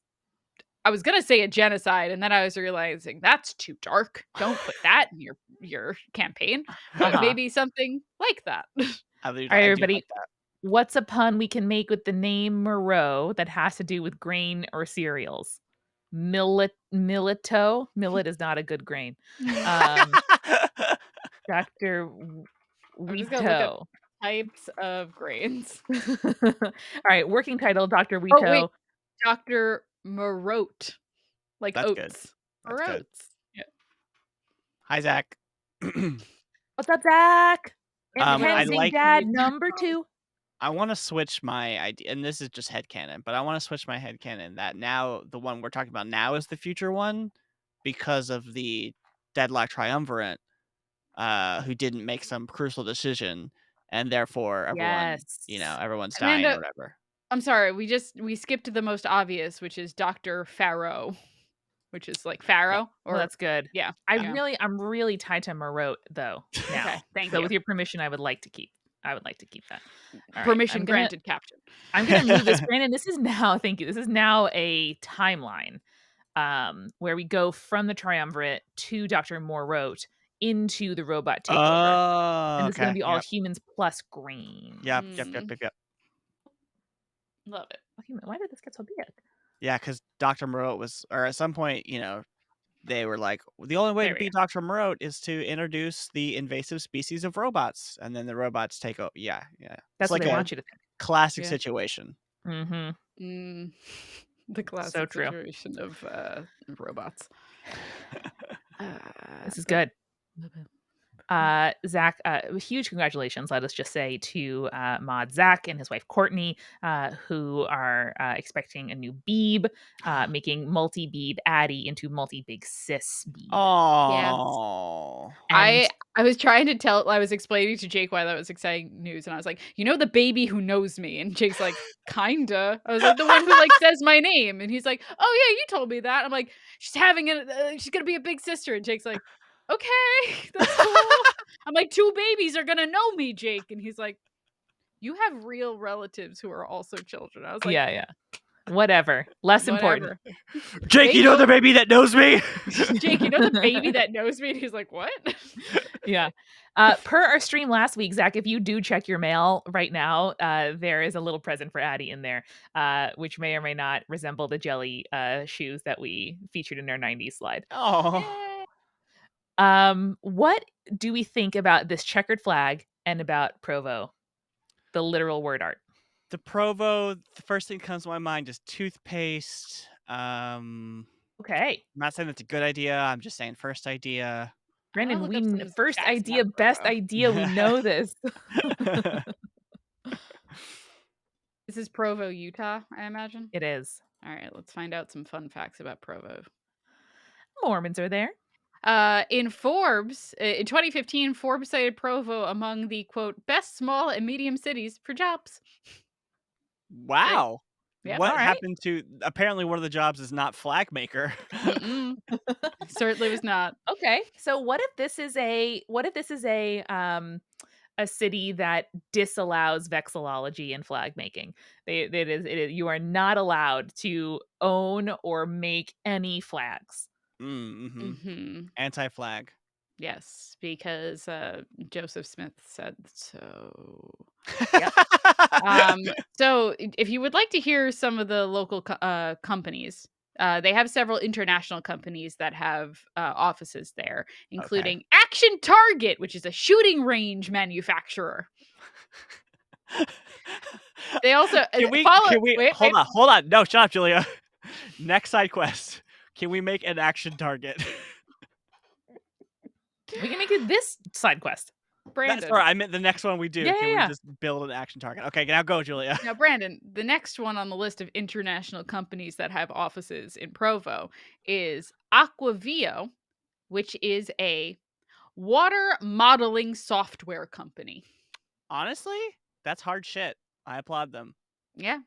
I was gonna say a genocide, and then I was realizing that's too dark. Don't put that in your campaign, but Uh-huh. maybe something like that. All right, I do like everybody. that. What's a pun we can make with the name Moreau that has to do with grain or cereals? Milito? Millet is not a good grain. Um, Dr. I'm just gonna look up Wheato. types of grains. All right, working title, Dr. Oh wait, Wheato. Dr. Marote, like That's good. oats. That's good. Marotes. Yeah. Hi, Zach. What's up, Zach? I Impending like dad number 2. I wanna switch my idea, and this is just headcanon, but I wanna switch my headcanon that now the one we're talking about now is the future one because of the deadlock triumvirate, who didn't make some crucial decision, and therefore everyone, Yes. everyone's dying or Amanda, whatever. I'm sorry, we skipped to the most obvious, which is Dr. Pharaoh, which is like Yeah. Pharaoh Well, or that's good. yeah, yeah. I'm really tied to Marote though Okay, now. thank So you. with your permission, I would like to keep that. All right. Permission granted, Captain. I'm gonna move this. Brandon, this is now, thank you. This is now a timeline where we go from the triumvirate to Dr. Morrote into the robot takeover. Oh, And this is gonna okay. be all Yep. humans plus grain. Yep, yep, yep, Mm, yep, yep. love it. Okay, why did this get so big? Yeah, because Dr. Moreau was or at some point, they were like, "The only way to There we beat Dr. Moreau is to introduce the invasive species of robots," and then the robots take over. Yeah, yeah. It's That's what like they a want you to think. classic go. situation. Mhm. Mm, the So classic true. situation of robots. This is But good. Zach, huge congratulations, let us just say, to Mod Zach and his wife Courtney, who are expecting a new Beeb, making multi-Beeb Addie into multi-big sis Beeb. yes, Oh. And I was explaining to Jake why that was exciting news, and I was like, the baby who knows me, and Jake's like, kinda. I was like, the one who like says my name, and he's like, oh yeah, you told me that. I'm like, she's gonna be a big sister, and Jake's like, okay, that's cool. I'm like, 2 babies are gonna know me, Jake, and he's like, you have real relatives who are also children. I was like, yeah, Whatever. Less important. Whatever. Jake, you know the baby that knows me? Jake, you know the baby that knows me? And he's like, what? Yeah. Per our stream last week, Zach, if you do check your mail right now, there is a little present for Addie in there, which may or may not resemble the jelly shoes that we featured in our 90s slide. Oh. What do we think about this checkered flag and about Provo, the literal word art? The Provo, the first thing that comes to my mind is toothpaste. Okay. I'm not saying that's a good idea. I'm just saying first idea. I wanna Brandon, look up some first facts idea, about best Provo. idea. We know this. This is Provo, Utah, I imagine. It is. All right, let's find out some fun facts about Provo. Mormons are there. In Forbes, in 2015, Forbes cited Provo among the quote best small and medium cities for jobs. Wow. Yep. What All right. happened to apparently one of the jobs is not flag maker. Certainly was not. Okay. So what if this is a city that disallows vexillology and flag making? It is you are not allowed to own or make any flags. Mm-hmm. Anti-flag. Yes, because Joseph Smith said so. Yep. So if you would like to hear some of the local companies, they have several international companies that have offices there, including Action Target, which is a shooting range manufacturer. They also Can we wait. hold on. No, shut up, Julia. Next side quest. Can we make an action target? We can make it this side quest. Brandon. That's right. I meant the next one we do. Yeah, Can yeah. we just build an action target? Okay, now go, Julia. Now, Brandon, the next one on the list of international companies that have offices in Provo is Aquavio, which is a water modeling software company. Honestly, that's hard shit. I applaud them. Yeah,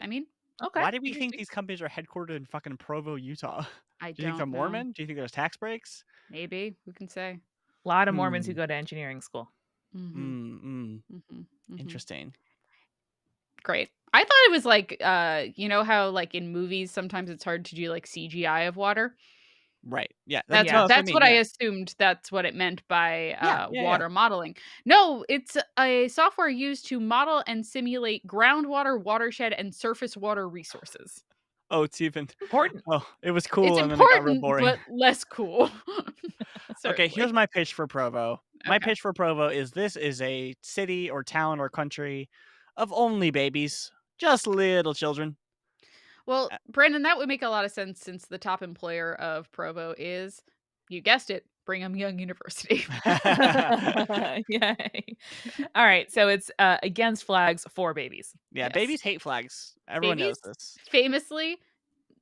I mean, Okay. Why do we think these companies are headquartered in fucking Provo, Utah? I Do you think they're don't know. Mormon? Do you think there's tax breaks? Maybe, who can say? A lot of Mormons who go to engineering school. Interesting. Great. I thought it was like, you know how like in movies sometimes it's hard to do like CGI of water. Right. Yeah. That's what I assumed. That's what it meant by water modeling. No, it's a software used to model and simulate groundwater, watershed, and surface water resources. Oh, it's even important. Oh, it was cool, It's and then it got real important, boring. but less cool. Okay, here's my pitch for Provo. My Okay. pitch for Provo is this is a city or town or country of only babies, just little children. Well, Brandon, that would make a lot of sense since the top employer of Provo is, you guessed it, Brigham Young University. Yay. All right, so it's against flags for babies. Yeah, Yes. babies hate flags. Everyone knows this. Famously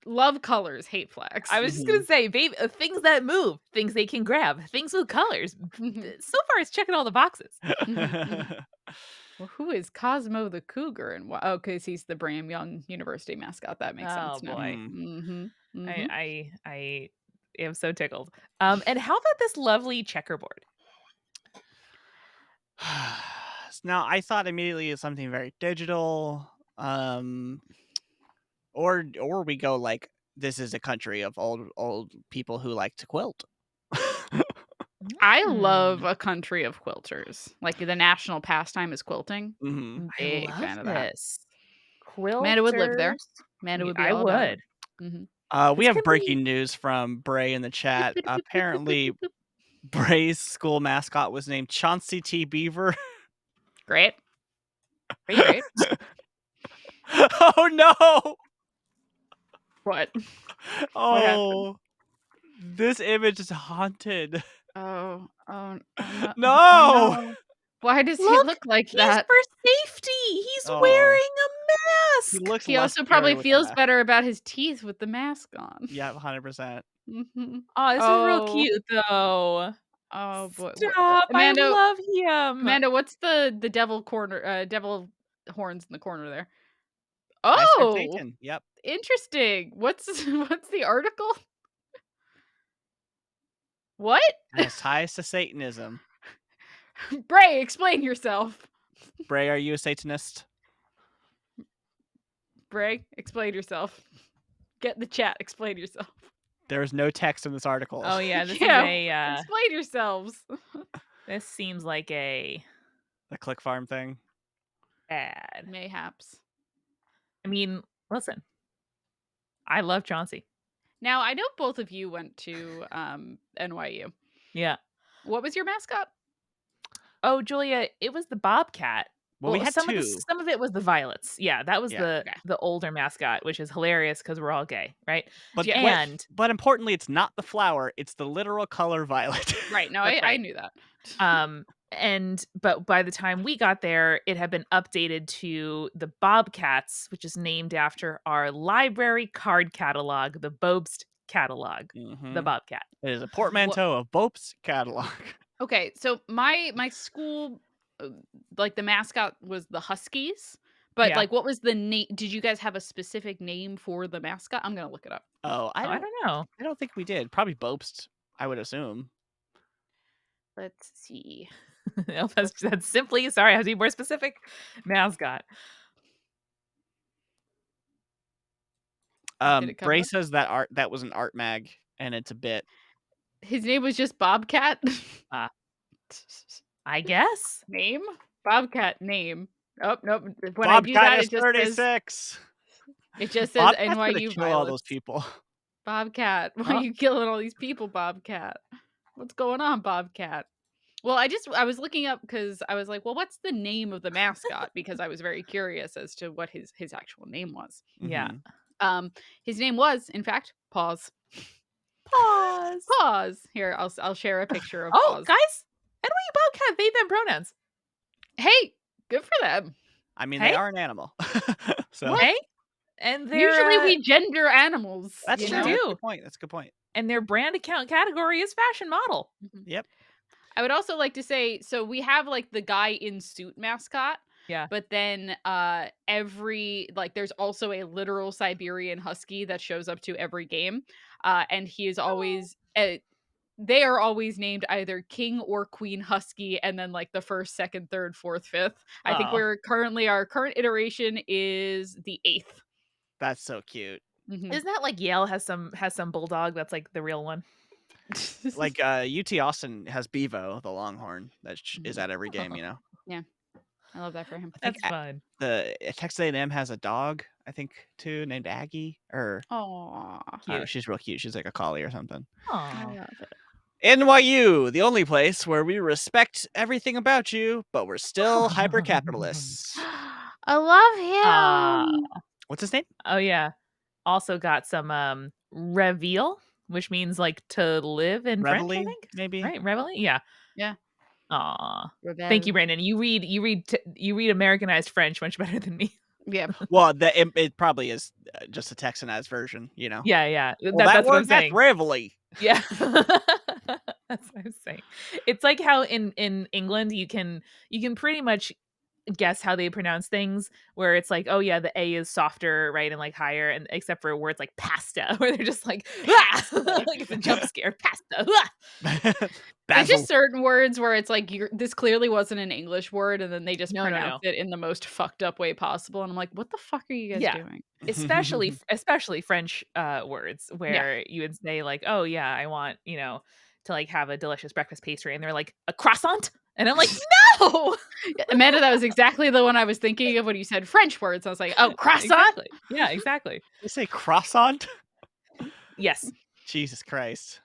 love colors, hate flags. I was just gonna say, baby, things that move, things they can grab, things with colors. So far, it's checking all the boxes. Well, who is Cosmo the Cougar? And why? Oh, because he's the Brigham Young University mascot. That makes sense. Oh boy, I am so tickled. And how about this lovely checkerboard? Now, I thought immediately of something very digital, or we go like this is a country of old people who like to quilt. I love a country of quilters. Like the national pastime is quilting. Big I fan love of that. this. Quilters. Amanda would live there. Amanda would be I all about would. it. We have breaking news from Bray in the chat. Apparently, Bray's school mascot was named Chauncey T. Beaver. Great. Great. Oh no! What? Oh, this image is haunted. Oh no. No! No. Why does he look like that? For safety. He's wearing a mask. He also probably feels better about his teeth with the mask on. Yeah, 100%. Oh, this is real cute though. Oh boy. Stop. Amanda, I love him. Amanda, what's the devil horns in the corner there? Oh, Satan. Yep. interesting. What's the article? What? Has ties to Satanism. Bray, explain yourself. Bray, are you a Satanist? Bray, explain yourself. Get in the chat. Explain yourself. There's no text in this article. Oh yeah, this is Yeah, a explain yourselves. this seems like a The click farm thing. ad. Mayhaps. I mean, listen. I love Chauncey. Now, I know both of you went to NYU. Yeah. What was your mascot? Oh, Julia, it was the Bobcat. Well, we had some two. of it was the Violets. Yeah, that was Yeah. Okay. the older mascot, which is hilarious because we're all gay, right? But Yeah. but importantly, it's not the flower; it's the literal color violet. Right. No, That's I right. knew that. But by the time we got there, it had been updated to the Bobcats, which is named after our library card catalog, the Bobst catalog, the Bobcat. It is a portmanteau of Bopes catalog. Okay, so my school, like the mascot was the Huskies, but Yeah. like, what was the name? Did you guys have a specific name for the mascot? I'm gonna look it up. Oh, I I don't, don't know. I don't think we did. Probably Bopst, I would assume. Let's see. No, that's simply sorry. I have to be more specific. Mascot. Did it come Bray up? says that was an art mag, and it's a bit. His name was just Bobcat. I guess. Name? Bobcat name. Oh nope. When I do Bobcat that, is 36. it just says Bobcat's gonna NYU kill all those Violets. people. Bobcat, why Huh? are you killing all these people, Bobcat? What's going on, Bobcat? Well, I was looking up because I was like, well, what's the name of the mascot? Because I was very curious as to what his actual name was. Yeah. His name was, in fact, Paws. Pause. Paws. Here, I'll share a picture of Oh, Paws. guys, NYU Bobcat, they them pronouns. Hey, good for them. I mean, Hey? they are an animal. So What? Hey, and they're Usually we gender animals. that's you true. know? do. That's a good point. That's a good point. and their brand account category is fashion model. Yep. I would also like to say, so we have like the guy in suit mascot. Yeah. But then there's also a literal Siberian husky that shows up to every game. And he is always they are always named either King or Queen Husky, and then like the first, second, third, fourth, fifth. I think Oh. our current iteration is the 8th. That's so cute. Mhm. Isn't that like Yale has some bulldog that's like the real one? Like UT Austin has Bevo, the Longhorn, that is at every game. Yeah, I love that for him. I think That's fun. the Texas A&M has a dog, I think, too, named Aggie. Or Aw, I don't know, she's real cute. She's like a collie or something. I Oh. love it. NYU, the only place where we respect everything about you, but we're still hyper capitalists. I love him. What's his name? Oh yeah. Also got some reveal, which means like to live in French, I Reveille, think. maybe. Right? Reveille? Yeah. Yeah. Aw. Rebel. Thank you, Brandon. You read Americanized French much better than me. Yeah. Well, it probably is just a Texanized version, Yeah, yeah. Well, That's what I'm that's saying. Reveille. Yeah. That's what I'm saying. It's like how in England you can pretty much guess how they pronounce things, where it's like, oh yeah, the A is softer, right, and like higher, and except for words like pasta, where they're just like, ah! Like it's a jump scare, pasta. Ah! There's just certain words where it's like this clearly wasn't an English word, and then they just No. pronounce it in the most fucked up way possible, and I'm like, what the fuck are you guys doing? Especially French words, where you would say like, oh yeah, I want to like have a delicious breakfast pastry, and they're like a croissant, and I'm like, no. Amanda, that was exactly the one I was thinking of when you said French words. I was like, oh, croissant. Exactly. Yeah, exactly. You say croissant? Yes. Jesus Christ.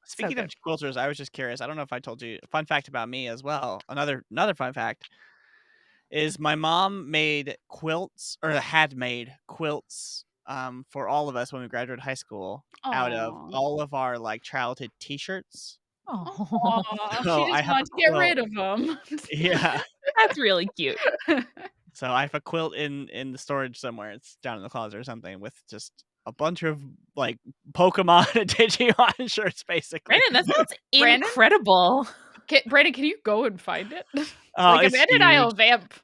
Speaking so of quilters, I was just curious. I don't know if I told you. Fun fact about me as well. Another fun fact is my mom made quilts, or had made quilts, for all of us when we graduated high school out of Aw. all of our like childhood T-shirts. Oh, Aw, So she I just have a wants to get quilt. rid of them. Yeah. that's really cute. So I have a quilt in the storage somewhere. It's down in the closet or something with just a bunch of like Pokemon and Digimon shirts, basically. Brandon, that sounds Brandon? incredible. Brandon, can you go and find it? Oh, Like it's Amanda and I'll huge. vamp.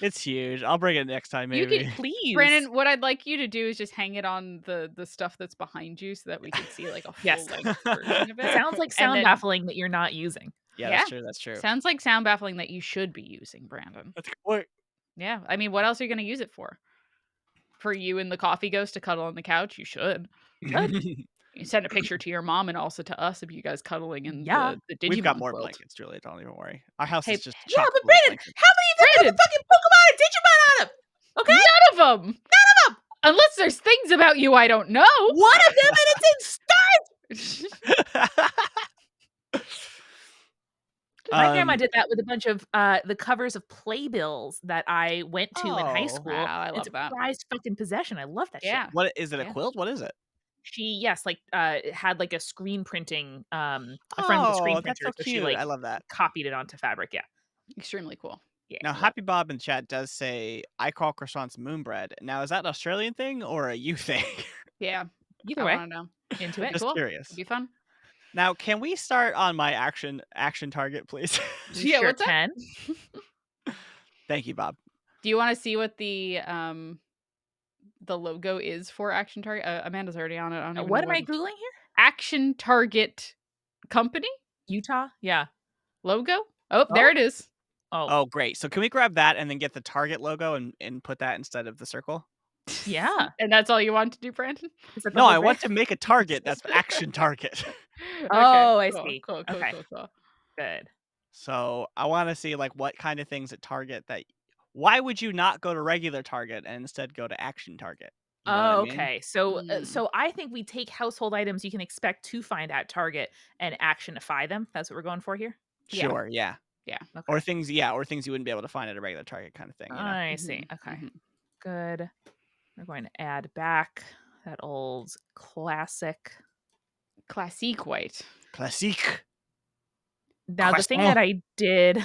It's huge. I'll bring it next time, You maybe. can, Please. Brandon, what I'd like you to do is just hang it on the stuff that's behind you so that we can see like a Yes. full length version of it. Sounds like And sound then- baffling that you're not using. Yeah, Yeah. that's true. That's true. Sounds like sound baffling that you should be using, Brandon. That's a good point. Yeah. I mean, what else are you going to use it for? for you and the coffee ghost to cuddle on the couch, you should. You send a picture to your mom and also to us of you guys cuddling in Yeah. the We've got Digimon more quilt. blankets, Julia. Don't even worry. Our house Hey, is just Yeah, chock but full of Brandon, blankets. how many of them have Brandon! a fucking Pokemon and Digimon on them? Okay? None of them! None of them! Unless there's things about you I don't know. One of them and it's in My grandma did that with a bunch of the covers of playbills that I went to in high Oh. school. Wow, I It's love a that. prized fucking possession. I love that shit. Yeah. What is it? A Yeah. quilt? What is it? She had like a screen printing a friend with a screen Oh, that's printer, so so she cute. like I love that. copied it onto fabric. Yeah. Extremely cool. Yeah. Now, Happy Bob in chat does say, I call croissants moonbread. Now, is that an Australian thing or a you thing? Yeah. Either I way, want to know. into It'd it. be Just cool. curious. It'd be fun. Now, can we start on my action target, please? You Yeah, sure what's that? can. Thank you, Bob. Do you want to see what the logo is for Action Target? Amanda's already on it. I don't even What know am I Googling here? Action Target Company Utah? Yeah. logo? Oh, there it is. Oh, great. So can we grab that and then get the Target logo and put that instead of the circle? Yeah. And that's all you want to do, Brandon? Is that the No, whole I want brand? to make a target that's Action Target. Oh, I cool, see. Cool. Okay. Good. So I want to see like what kind of things at Target that. Why would you not go to regular Target and instead go to Action Target? You know what I mean? Okay. So Mm. so I think we take household items you can expect to find at Target and actionify them. That's what we're going for here. Yeah. Sure, yeah. Yeah. Okay. Or things you wouldn't be able to find at a regular Target kind of thing, you know? I see. Okay. Good. We're going to add back that old classic. Classique white. Classique. Now, the thing that I did,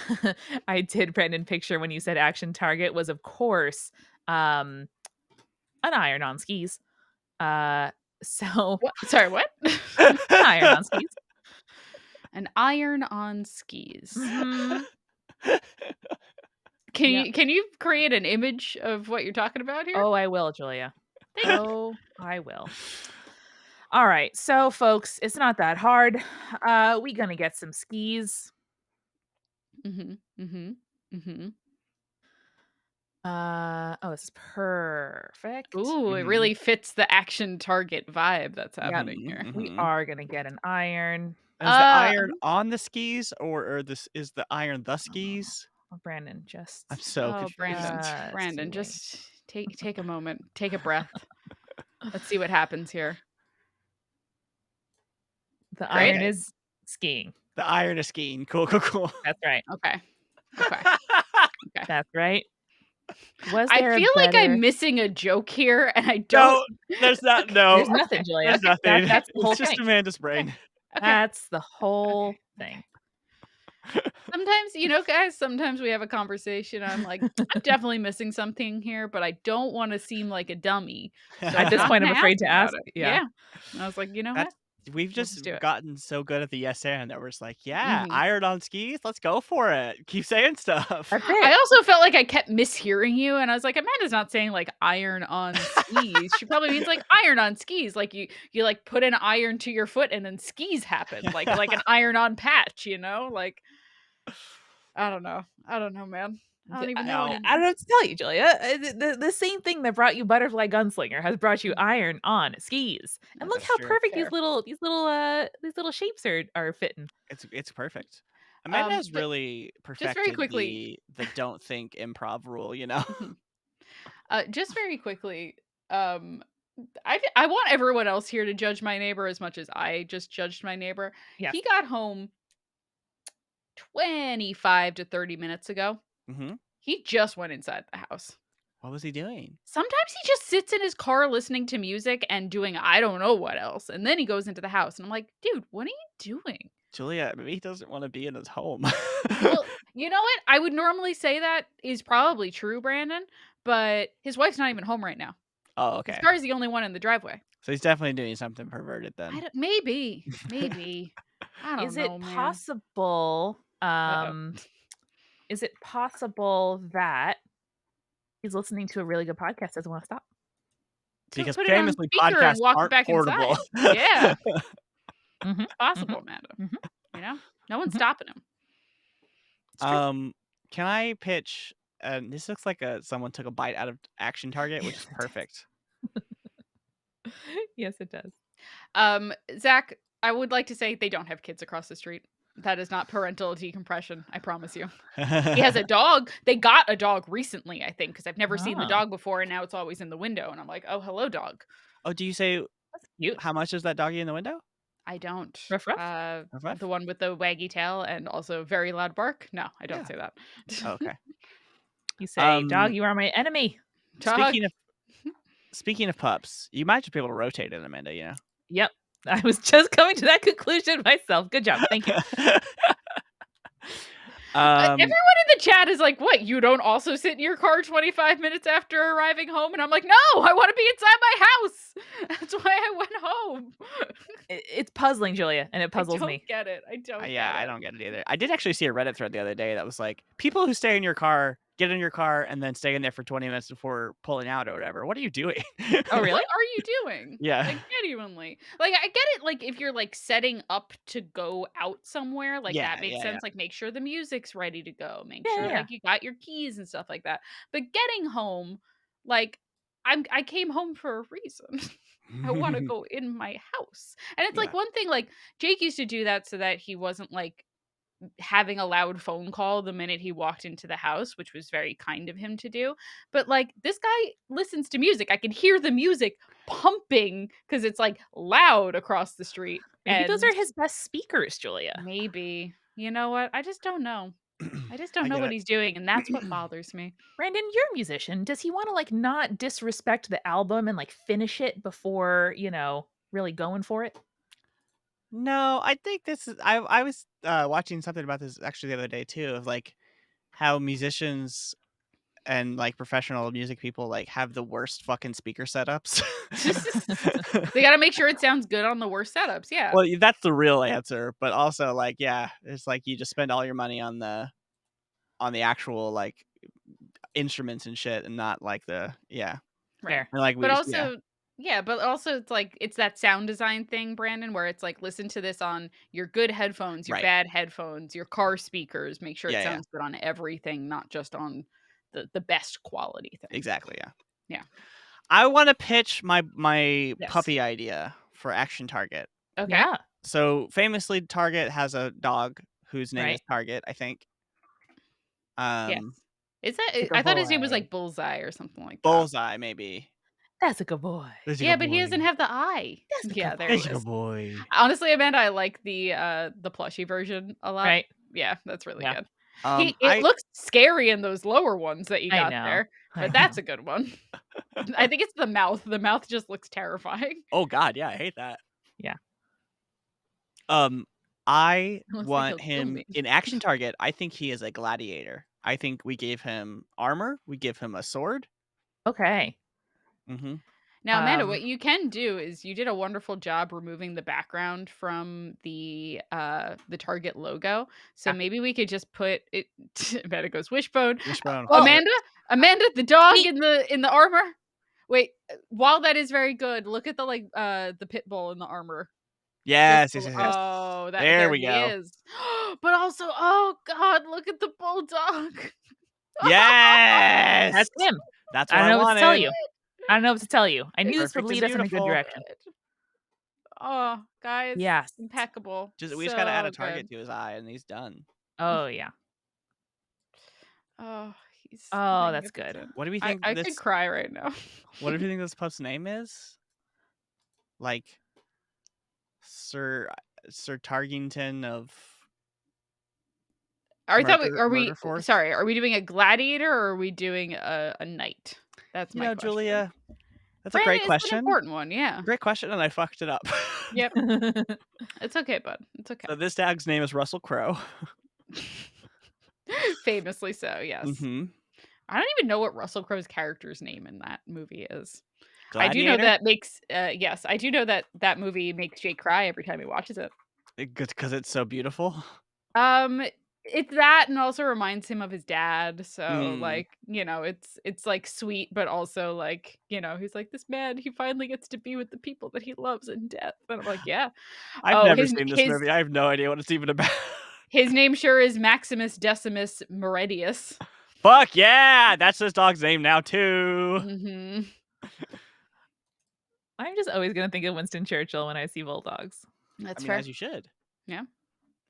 Brendan, picture when you said Action Target was, of course, an iron on skis. So What? Sorry, what? an iron on skis. An iron on skis. Mhm. Can you create an image of what you're talking about here? Oh, I will, Julia. Thank you. Oh, I will. All right. So, folks, it's not that hard. We gonna get some skis. This is perfect. Ooh, it really fits the Action Target vibe that's happening here. We are gonna get an iron. Is the iron on the skis or this is the iron the skis? Oh, Brandon, just I'm so Oh, confused. Brandon, just take a moment, take a breath. Let's see what happens here. The iron is skiing. The iron is skiing. Cool. That's right. Okay. That's right. Was I there feel like better... I'm missing a joke here, and I don't. No, there's not. No, there's nothing, Julia. There's nothing. That's the whole it's just thing. Amanda's brain. Okay. That's the whole thing. Sometimes, guys, sometimes we have a conversation. I'm like, I'm definitely missing something here, but I don't want to seem like a dummy. So At this point, I'm afraid to ask. Yeah. And I was like, you know what? We've just gotten so good at the yes and that we're just like, yeah, Mhm. iron on skis. Let's go for it. Keep saying stuff. That's it. I also felt like I kept mishearing you, and I was like, Amanda's not saying like iron on skis. She probably means like iron on skis, like you like put an iron to your foot and then skis happen, like an iron on patch, like I don't know, man. I don't even know. I don't know what to tell you, Julia. The same thing that brought you Butterfly Gunslinger has brought you iron on skis. And look how perfect these little shapes are fitting. It's perfect. Amanda's really perfected just very quickly, the don't think improv rule, just very quickly, I want everyone else here to judge my neighbor as much as I just judged my neighbor. Yes. He got home 25 to 30 minutes ago. He just went inside the house. What was he doing? Sometimes he just sits in his car listening to music and doing I don't know what else. And then he goes into the house. And I'm like, dude, what are you doing? Julia, maybe he doesn't want to be in his home. Well, you know what? I would normally say that is probably true, Brandon. But his wife's not even home right now. Oh, okay. His car is the only one in the driveway. So he's definitely doing something perverted then. Maybe. I don't know, Is it man. possible... Is it possible that he's listening to a really good podcast, doesn't want to stop? Because put it on famously speaker podcasts and walk aren't back portable. inside. Yeah. It's possible, Amanda. No one's stopping him. Can I pitch and this looks like someone took a bite out of Action Target, which is Yes, it perfect. does. Yes, it does. Zach, I would like to say they don't have kids across the street. That is not parental decompression, I promise you. He has a dog. They got a dog recently, I think, because I've never seen the Oh, dog before, and now it's always in the window, and I'm like, "Oh, hello, dog." Oh, do you say that's cute. how much is that doggy in the window? I don't. Ruff, ruff. Ruff, ruff? The one with the waggy tail and also very loud bark? No, I don't Yeah. say that. Oh, okay. You say, Um, "Dog, you are my enemy." Dog. speaking of speaking of pups, you might just be able to rotate it, Amanda, you know? Yep. I was just coming to that conclusion myself. Good job. Thank you. Everyone Um, in the chat is like, "What? You don't also sit in your car 25 minutes after arriving home?" And I'm like, "No, I want to be inside my house. That's why I went home." It's puzzling, Julia, and it I puzzles don't me. get it. I don't yeah, get I it. don't get it either. I did actually see a Reddit thread the other day that was like, people who stay in your car, get in your car and then stay in there for 20 minutes before pulling out or whatever. What are you doing? Oh, really? What are you doing? Yeah. Like, genuinely. Like, I get it, like, if you're, like, setting up to go out somewhere, like, that Yeah, makes yeah, yeah. sense. Like, make sure the music's ready to go. Make Yeah, sure, yeah. like, you got your keys and stuff like that. But getting home, like, I came home for a reason. I wanna go in my house. And it's, Yeah. like, one thing, like, Jake used to do that so that he wasn't, like, having a loud phone call the minute he walked into the house, which was very kind of him to do. But like this guy listens to music. I can hear the music pumping because it's like loud across the street. Maybe those And are his best speakers, Julia. maybe, you know what? I just don't know. I just don't I know get what it. he's doing. And that's what bothers me. Brandon, you're a musician. Does he want to like not disrespect the album and like finish it before, really going for it? No, I think this is I was watching something about this actually the other day too, of like how musicians and like professional music people like have the worst fucking speaker setups. They got to make sure it sounds good on the worst setups. Yeah. Well, that's the real answer, but also like yeah, it's like you just spend all your money on the actual like instruments and shit and not like the yeah. Right. Fair. And like But we yeah, also, yeah, but also it's like it's that sound design thing, Brandon, where it's like listen to this on your good headphones, your right. bad headphones, your car speakers, make sure it Yeah, yeah. sounds good on everything, not just on the best quality thing. Exactly, yeah. Yeah. I want to pitch my Yes. puppy idea for Action Target. Okay. Yeah. So famously, Target has a dog whose name is Right. Target, I think. Yes. Um, Is that It's a I good thought his name was boy. like Bullseye or something like that. Bullseye, maybe. That's a good boy. That's a Yeah, good but he doesn't boy. have the eye. That's a good Yeah, there he That's a boy. good is. boy. Honestly, Amanda, I like the plushy version a lot. Right. Yeah, that's really Yeah. good. It I looks scary in those lower ones that you I got know. there, I but know. that's a good one. I think it's the mouth. The mouth just looks terrifying. oh god, yeah, I hate that. Yeah. Um, I It looks like want he'll kill him me. in Action Target. I think he is a gladiator. I think we gave him armor. We give him a sword. Okay. Mm-hmm. Now, Amanda, Um, what you can do is you did a wonderful job removing the background from the Target logo. So yeah. maybe we could just put it Amanda goes wishbone. Wishbone, Well, heart. Amanda, the dog see, in the armor. Wait, while that is very good, look at the the pit bull in the armor. Just Yes, yes, yes, yes. oh, that There there we he go. is. But also, oh god, look at the bulldog. Yes, that's him. that's I what don't I know what to tell wanted. you. I don't know what to tell you. I knew It's this would Perfect and lead us in a good beautiful. direction. good. Oh, guys, Yes. impeccable. Just we just gotta add a So target good. to his eye, and he's done. Oh, yeah. Oh, he's Oh, that's good. magnificent. What do we think I could this? cry right now. What do you think this pup's name is? Like Sir Sir Targington of Are Murder we Force? sorry, are we doing a gladiator or are we doing a knight? That's You my know, question. Julia, that's a Brandon, great it's an question. important one, yeah. Great question, and I fucked it up. Yep. It's okay, bud. It's okay. So this dog's name is Russell Crowe. Famously so, yes. Mm-hmm. I don't even know what Russell Crowe's character's name in that movie is. I do know Gladiator? that makes yes, I do know that that movie makes Jake cry every time he watches it. Because it's so beautiful. Um, it's that and also reminds him of his dad, so, Mm. like, it's, like, sweet, but also, like, he's like, "This man, he finally gets to be with the people that he loves in death," and I'm like, "Yeah." I've Oh, never seen this his movie. I have no idea what it's even about. his name sure is Maximus Decimus Meridius. Fuck yeah! That's his dog's name now too. Mhm. I'm just always gonna think of Winston Churchill when I see bulldogs. I That's mean, fair. as you should. Yeah.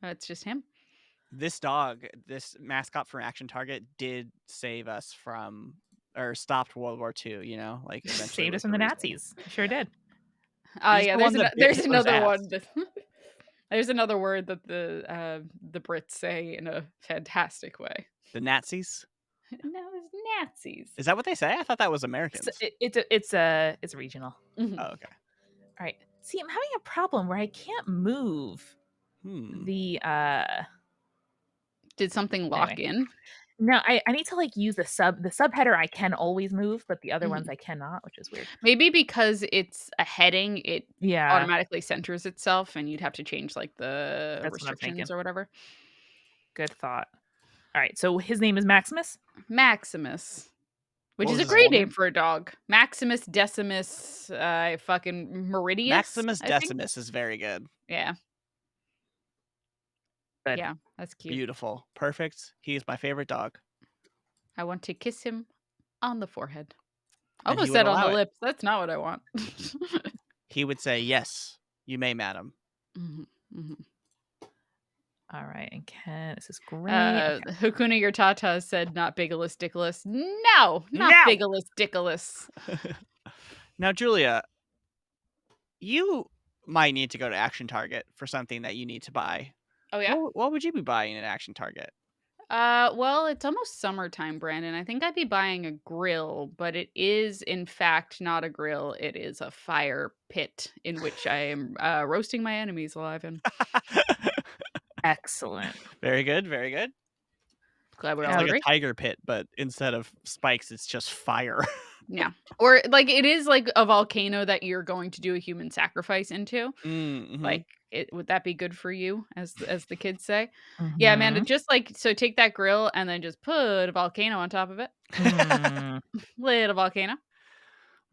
That's just him. This dog, this mascot for Action Target, did save us from or stopped World War II. You know, like eventually Saved us was from the the reason. Nazis. Sure did. He's Yeah, the one that bit there's Hitler's another ass. one that there's another word that the Brits say in a fantastic way. The Nazis. No, it's Nazis. Is that what they say? I thought that was It's Americans. it's regional. Mhm. Oh, okay. All right. See, I'm having a problem where I can't move Hmm. the Did something lock anyway. in? No, I need to like use the subheader I can always move, but the other ones Mhm. I cannot, which is weird. Maybe because it's a heading, it Yeah, automatically centers itself, and you'd have to change, like, the that's what I'm thinking. restrictions or whatever. Good thought. All right, so his name is Maximus. Maximus, which What is was a his great whole name name? for a dog. Maximus Decimus, fucking Meridius, Maximus I think? Decimus is very good. Yeah. Good. Yeah, that's cute. Beautiful. Perfect. He is my favorite dog. I want to kiss him on the forehead. I And he almost would said on allow the it. lips. That's not what I want. He would say, "Yes, you may, madam." Mhm, mhm. All right, and Ken, this is great. Okay. Hakuna Yurtata said not Bigalus Dickalus. No, not Now! Bigalus Dickalus. Now, Julia, you might need to go to Action Target for something that you need to buy. Oh, yeah? What would you be buying at Action Target? Well, it's almost summertime, Brandon. I think I'd be buying a grill, but it is, in fact, not a grill. It is a fire pit in which I am roasting my enemies alive in. Excellent. Very good, very good. Glad we It's all like a agree. tiger pit, but instead of spikes, it's just fire. Yeah. Or, like, it is like a volcano that you're going to do a human sacrifice into. Mm-hmm. Like, would that be good for you, as the kids say? Yeah, Amanda, Mm-hmm. just like so take that grill and then just put a volcano on top of it. Mm. Little volcano.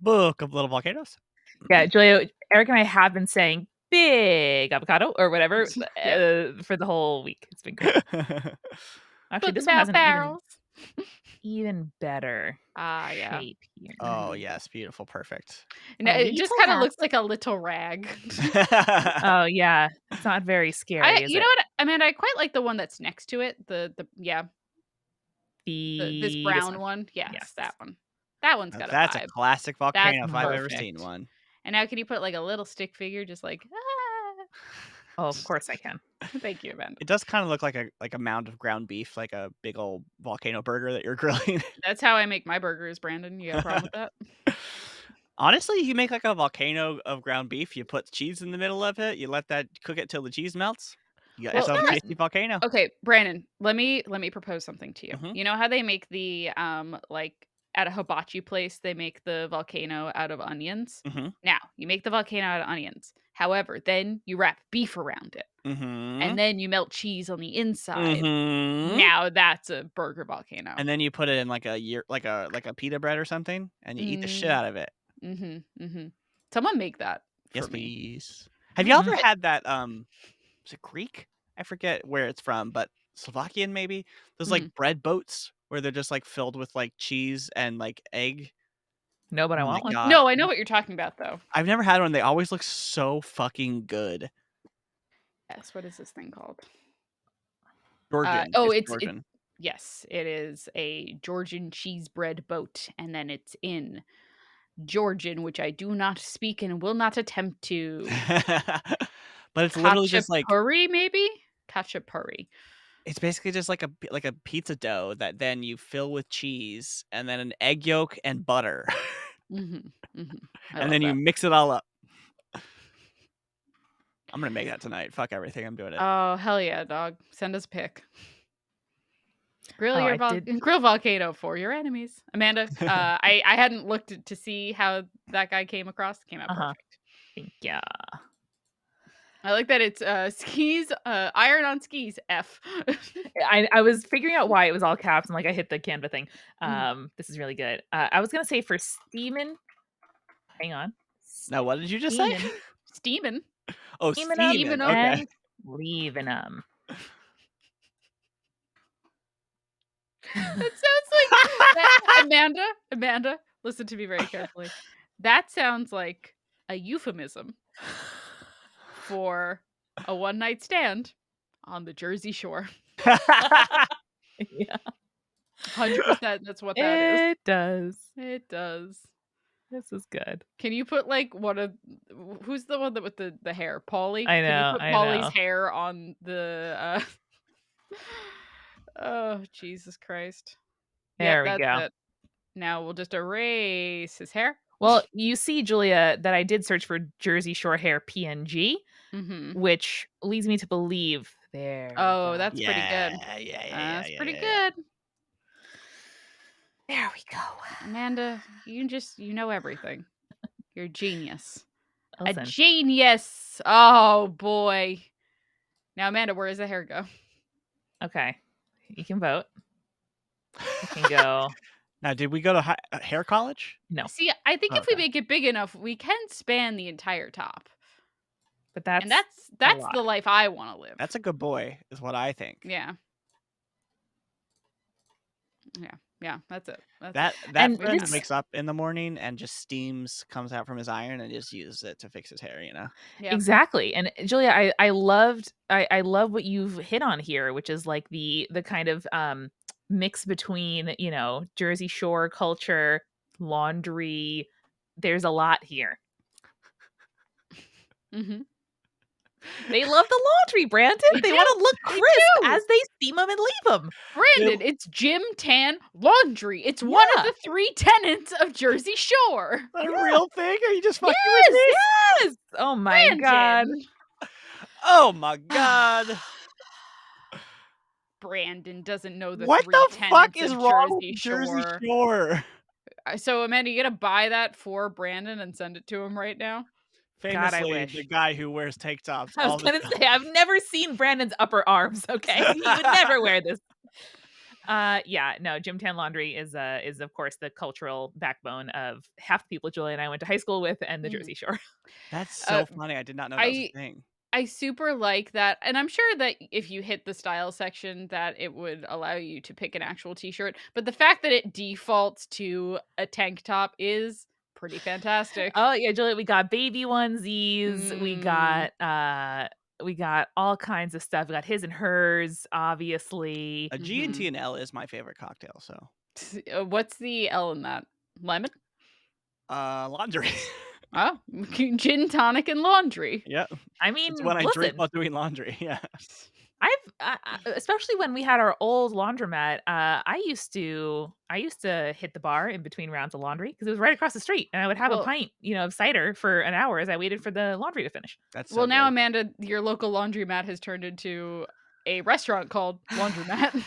Book of Little Volcanoes. Yeah, Julia, Eric and I have been saying big avocado or whatever Yep. for the whole week. It's been great. Actually, Book this one has about an barrels. even better Ah, yeah. shape here. Oh, yes, beautiful, perfect. And So it we just will kinda have. looks like a little rag. Oh yeah, it's not very scary, is You know it? what, Amanda, I quite like the one that's next to it, yeah, this This brown one. one. Yes. Yes, that one. That one's Now got a that's a vibe. classic That's volcano if I've ever seen perfect. one. And now can you put, like, a little stick figure just like, "Ah." Oh, of course I can. Thank you, Amanda. It does kind of look like a mound of ground beef, like a big old volcano burger that you're grilling. That's how I make my burgers, Brandon. You got a problem with that? Honestly, you make like a volcano of ground beef. You put cheese in the middle of it. You let that cook it till the cheese melts. You got Well, yourself a here's tasty volcano. okay, Brandon, let me propose something to you. Hmm. You know how they make the, like, at a hibachi place, they make the volcano out of onions? Hmm. Now, you make the volcano out of onions. However, then you wrap beef around it, Hmm. and then you melt cheese on the inside. Hmm. Now that's a burger volcano. And then you put it in like a like a pita bread or something, and you eat the shit Mm, out of it. mhm, mhm. Someone make that Yes, for me. please. Have y'all Mhm. ever had that? Is it Greek? I forget where it's from, but Slovakian maybe. Those Mhm. like bread boats where they're just like filled with like cheese and like egg. No, but I Oh my want one. god, No, I know what you're talking about, though. I've never had one. They always look so fucking good. Yes, what is this thing called? Georgian. Oh, It's it Georgian. yes, it is a Georgian cheese bread boat, and then it's in Georgian, which I do not speak and will not attempt to. But it's literally just like Khachapuri, maybe? Khachapuri. it's basically just like a pizza dough that then you fill with cheese and then an egg yolk and butter. Mhm, mhm. I And love then you that. mix it all up. I'm gonna make that tonight. Fuck everything. I'm doing it. Oh, hell yeah, dog. Send us a pic. Grill Oh, your I did. grill volcano for your enemies. Amanda, I hadn't looked to see how that guy came across. Came out Uh-huh. perfect. Thank ya. I like that it's, skis, iron on skis, F. I was figuring out why it was all caps and like I hit the Canva thing. Mhm. This is really good. I was gonna say for steaming. Hang on. Now, what did you just say? Steaming. Steamin'. Oh, Steaming them Steaming steaming. 'em. Okay. and leaving them. That sounds Amanda, listen to me very carefully. That sounds like a euphemism for a one-night stand on the Jersey Shore. Yeah. 100% that's what that is. It does. It does. This is good. Can you put, like, one of who's the one that with the hair? Pauly? I Can you know, put I Pauly's know. hair on the, oh, Jesus Christ. Yep, There we that's go. it. Now we'll just erase his hair. Well, you see, Julia, that I did search for Jersey Shore hair PNG, Mhm. which leads me to believe there we Oh, go. that's pretty good. Yeah, yeah, yeah, yeah, That's yeah, pretty yeah, yeah. good. There we go. Amanda, you know everything. You're a genius. A Listen, genius! Oh, boy. Now, Amanda, where does the hair go? okay. You can vote. You can go Now, did we go to hair college? no, See, I think Oh, if we okay. make it big enough, we can span the entire top. but And that's a that's lot. the life I wanna live. That's a good boy, is what I think. Yeah. Yeah. Yeah, that's it. That's it. That And We friend found this it. wakes up in the morning and just steams comes out from his iron and just uses it to fix his hair, you know? Yep. exactly. And Julia, I love what you've hit on here, which is like the kind of mix between, Jersey Shore culture, laundry. There's a lot here. Mhm. They love the laundry, Brandon. They They do. wanna look They crisp do. as they steam them and leave them. They Brandon, it's gym, tan, laundry. It's one of Yeah. the 3 tenets of Jersey Shore. a Yeah. real thing? Are you just fucking with Yes, me? yes. Oh my god. Brandon. Oh my god. Brandon doesn't know the What 3 the fuck tenets is of wrong Jersey with Jersey Shore. Shore? So, Amanda, you gonna buy that for Brandon and send it to him right now? God, I Famously, the wish. guy who wears tank tops I was all the gonna time. say, I've never seen Brandon's upper arms, okay? He would never wear this. Yeah, no, gym tan laundry is of course the cultural backbone of half the people Julie and I went to high school with and the Mhm. Jersey Shore. That's Uh, so funny. I did not know that was I a thing. I super like that, and I'm sure that if you hit the style section that it would allow you to pick an actual t-shirt, but the fact that it defaults to a tank top is pretty fantastic. Oh yeah, Julie, we got baby onesies, Mm. we got all kinds of stuff. We got his and hers, obviously. A G and Mhm. T and L is my favorite cocktail, so What's the L in that? Lemon? laundry. Oh, gin tonic and laundry. Yep. I It's mean, when I drink listen, while doing laundry, yeah. especially when we had our old laundromat, I used to hit the bar in between rounds of laundry because it was right across the street, and I would have a Well, pint, of cider for an hour as I waited for the laundry to finish. That's well, so now good. Amanda, your local laundromat has turned into a restaurant called Laundromat.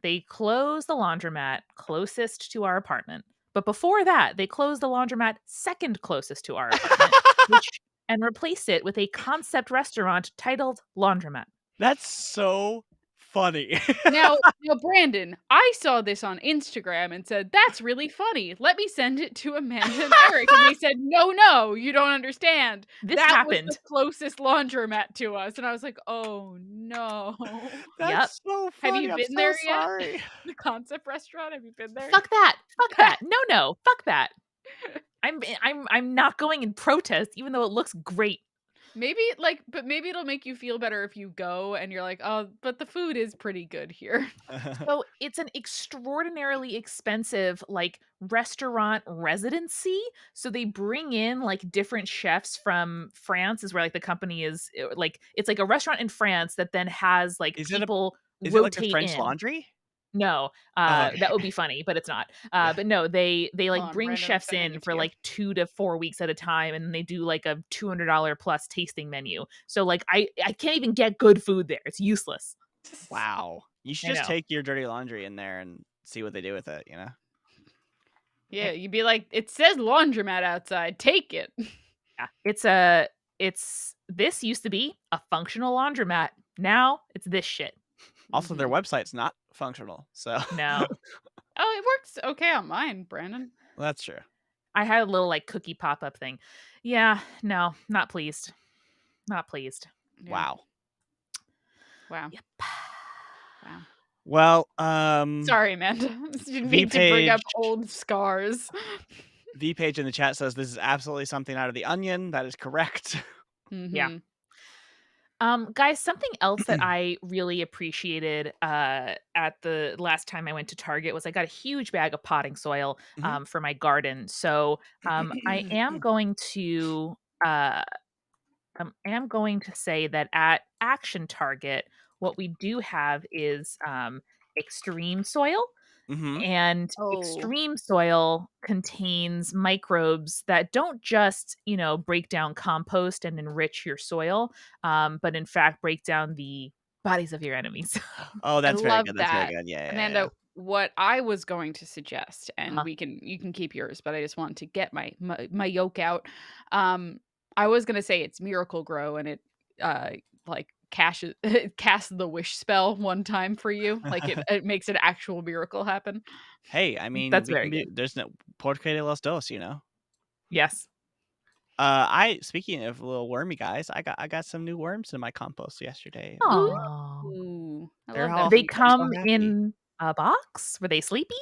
They closed the laundromat closest to our apartment, but before that, they closed the laundromat second closest to our apartment, which and replaced it with a concept restaurant titled Laundromat. That's so funny. Now, Brandon, I saw this on Instagram and said, "That's really funny. Let me send it to Amanda and Eric." And they said, "No, no, you don't understand. This That was the happened. closest laundromat to us." And I was like, "Oh, no." Yep. That's so Have funny. you I'm been so there yet? sorry. The concept restaurant, have you been there? Fuck that. Fuck that. No, no. Fuck that. I'm not going in protest even though it looks great. But maybe it'll make you feel better if you go and you're like, "Oh, but the food is pretty good here." So, it's an extraordinarily expensive like restaurant residency. So they bring in like different chefs from France is where like the company is like it's like a restaurant in France that then has like Is it a people is it like a rotate French in. Laundry? No, Oh, that would okay. be funny, but it's not. Yeah. But no, they Hold like on, bring Brandon, I'm chefs sending in it to for you. like 2 to 4 weeks at a time, and they do like a $200 plus tasting menu. So like I can't even get good food there. It's useless. Wow. You should I just know. take your dirty laundry in there and see what they do with it, you know? Yeah, Eh, you'd be like, "It says laundromat outside. Take it." yeah. It's this used to be a functional laundromat. Now it's this shit. Also, their Mhm. website's not functional, so No. Oh, it works okay on mine, Brandon. that's true. I had a little like cookie pop-up thing. Yeah, no, not pleased. Not pleased. Yeah. Wow. Wow. Yep. Wow. Well, Sorry, Amanda. Didn't V mean to bring up page old scars. V page in the chat says this is absolutely something out of The Onion. That is correct. Yeah. Mhm. Guys, something else that I really appreciated at the last time I went to Target was I got a huge bag of potting soil Mhm. for my garden. So I am going to uh, say that at Action Target, what we do have is extreme soil. Mhm. And Oh. extreme soil contains microbes that don't just, break down compost and enrich your soil, but in fact break down the bodies of your enemies. Oh, I that's very love good, that's very that. good. Yeah, yeah, yeah, yeah. Amanda, what I was going to suggest, and Uh-huh. you can keep yours, but I just want to get my yoke out. Um, I was gonna say it's Miracle Grow, and it uh like casts the wish spell one time for you. Like it makes an actual miracle happen. Hey, I mean, That's we can very be good. there's no porque de los dos, you know? Yes. I speaking of little wormy guys, I got some new worms in my compost yesterday. Oh. Ooh, I They're love that all for They you. they're so come happy. in a box? Were they sleepy?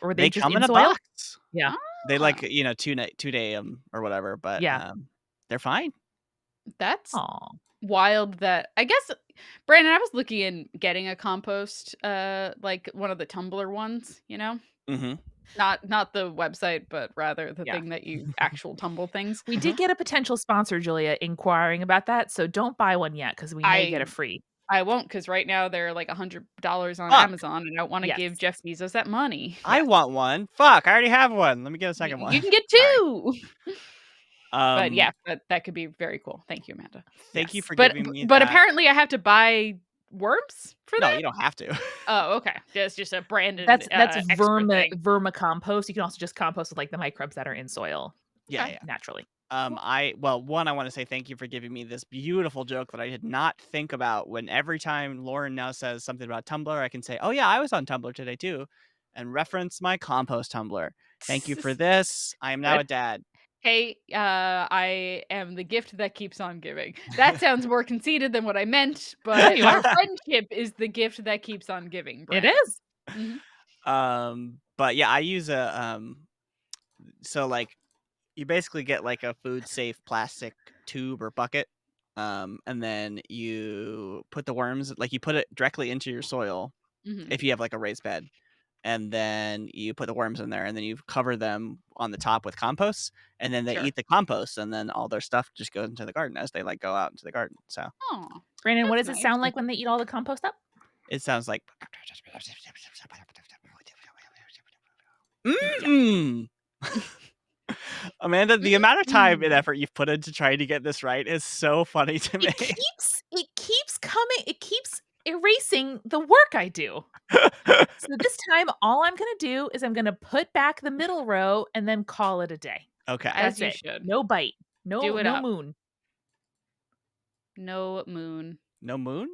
Or were they They just come in in a soil? box. Yeah. They Ah, like, 2-day 'em or whatever, but, Yeah. they're fine. that's Oh. wild that I guess Brandon, I was looking in getting a compost, like one of the Tumblr ones, you know? Mhm. Not the website, but rather the Yeah. thing that you actual tumble things. We did Mhm. get a potential sponsor, Julia, inquiring about that, so don't buy one yet because we may get a I free. I won't because right now they're like $100 on Fuck! Amazon, and I don't wanna Yes. give Jeff Bezos that money. I Yes. want one. Fuck, I already have one. Let me get a second You one. can get Sorry. 2. But Um, yeah, that could be very cool. Thank you, Amanda. Thank you Yes. for giving me But that. apparently I have to buy worms for No, that? you don't have to. Oh, okay. That's just a Brandon, That's extra thing. vermicompost. You can also just compost with, like, the microbes that are in soil Yeah, Okay, yeah. naturally. cool. One, I wanna say thank you for giving me this beautiful joke that I did not think about when every time Lauren now says something about Tumblr, I can say, "Oh, yeah, I was on Tumblr today too," and reference my compost Tumblr. Thank you for this. I am now Good. a dad. Hey, I am the gift that keeps on giving. That sounds more conceited than what I meant, No, but you our are. friendship is the gift that keeps on giving, It Brandon. is. Mhm. But yeah, I use so, like, you basically get, like, a food safe plastic tube or bucket, and then you put the worms like, you put it directly into your soil Mhm. if you have, like, a raised bed. And then you put the worms in there, and then you cover them on the top with compost, and then they Sure. eat the compost, and then all their stuff just goes into the garden as they, like, go out into the garden, so Aw, Brandon, what that's does it nice. sound like when they eat all the compost up? it sounds like Yeah. Mm. Amanda, the amount of time and Mm. effort you've put into trying to get this right is so funny to me. It keeps coming, it keeps erasing the work I do. So this time, all I'm gonna do is I'm gonna put back the middle row and then call it a day. Okay. As That's you it. should. No bite. Do it No up. moon. No moon. No moon?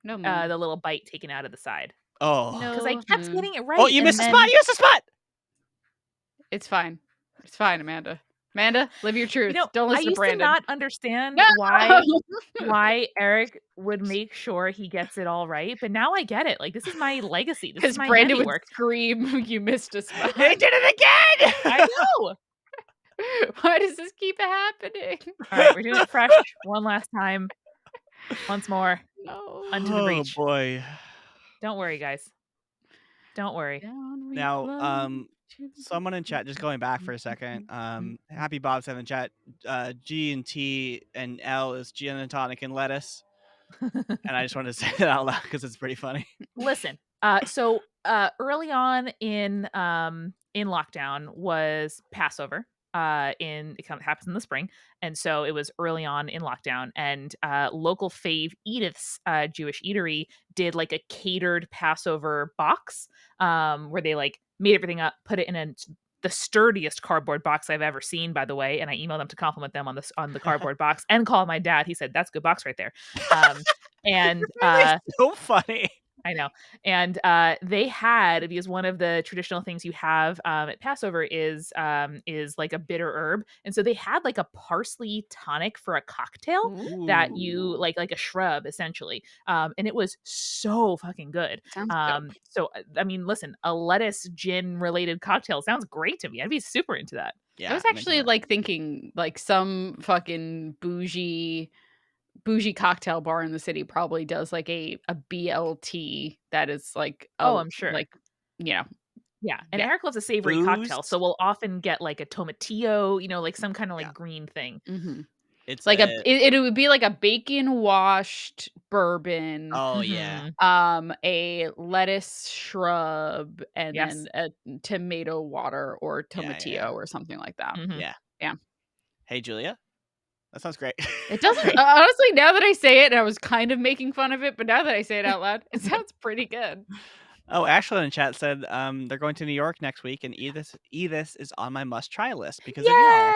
No moon. The little bite taken out of the side. Oh. Because I No kept moon. getting it Oh, right, you missed and a spot, then you missed a spot! It's fine. It's fine, Amanda. Amanda, live your you truth. know, Don't I listen to used to Brandon. not understand No! why Eric would make sure he gets it all right, but now I get it. Like, this is my legacy. This is 'Cause my Brandon would handiwork. scream, "You missed a spot." He did it I again! know. Why does this keep happening? All right, we're doing it fresh one last time. Once more. No. Onto the Oh, breach. boy. Don't worry, guys. Don't worry. Down we Now, plunge to the someone in chat, just going back for a second, Happy Bob said in the chat, G and T and L is gin and tonic and lettuce, and I just wanted to say that out loud because it's pretty funny. Listen, early on in lockdown was Passover. It kind of happens in the spring, and so it was early on in lockdown. And local fave Edith's Jewish eatery did like a catered Passover box, where they like made everything up, put it in the sturdiest cardboard box I've ever seen, by the way. And I emailed them to compliment them on the cardboard box and called my dad. He said, "That's a good box right there." Um, and Really so funny. I know. And they had, because one of the traditional things you have at Passover is like a bitter herb. And so they had like a parsley tonic for a cocktail that you Ooh. like a shrub essentially. And it was so fucking good. Sounds dope. So I mean, listen, a lettuce gin related cocktail sounds great to me. I'd be super into that. I Yeah, was I'm into actually that. like thinking like some fucking bougie cocktail bar in the city probably does like a BLT that is like Oh, a I'm sure. like you know Yeah, and yeah. Eric loves a savory cocktail, so Booze? we'll often get, like, a tomatillo, like, some kinda, Yeah. like, green thing. hmm It's Like a it would be like a bacon washed bourbon, oh, yeah. Mhm. a lettuce shrub, and Yes. then a tomato water or Yeah, yeah, tomatillo or something like that. Mhm. yeah. Yeah. Hey, Julia? That sounds great. It Sounds doesn't great. honestly, now that I say it, and I was kind of making fun of it, but now that I say it out loud, it sounds pretty good. Oh, Ashley in chat said, they're going to New York next week, and Edith is on my must-try list because of y'all.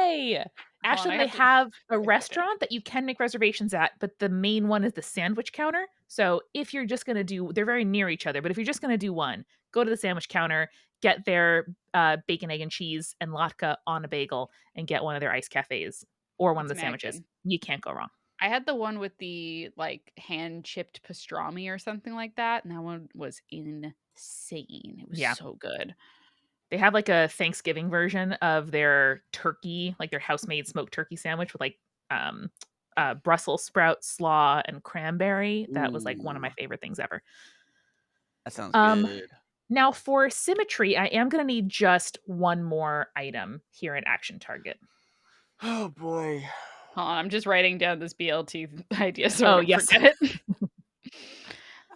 Yay! Hold on, I Ashland, they have to have a okay. restaurant that you can make reservations at, but the main one is the sandwich counter. So if you're just gonna do, they're very near each other, but if you're just gonna do one, go to the sandwich counter, get their bacon, egg, and cheese and latke on a bagel, and get one of their iced cafes or one of It's the mad sandwiches. good. You can't go wrong. I had the one with the, like, hand-chipped pastrami or something like that, and that one was insane. It was Yeah. so good. They have like a Thanksgiving version of their turkey, like their house-made smoked turkey sandwich with like um Brussels sprout slaw and cranberry. That was like one of my Ooh, favorite things ever. that sounds Um good. Now for symmetry, I am going to need just one more item here at Action Target. Oh, boy. Hold on, I'm just writing down this BLT idea so I Oh, don't yes. forget it.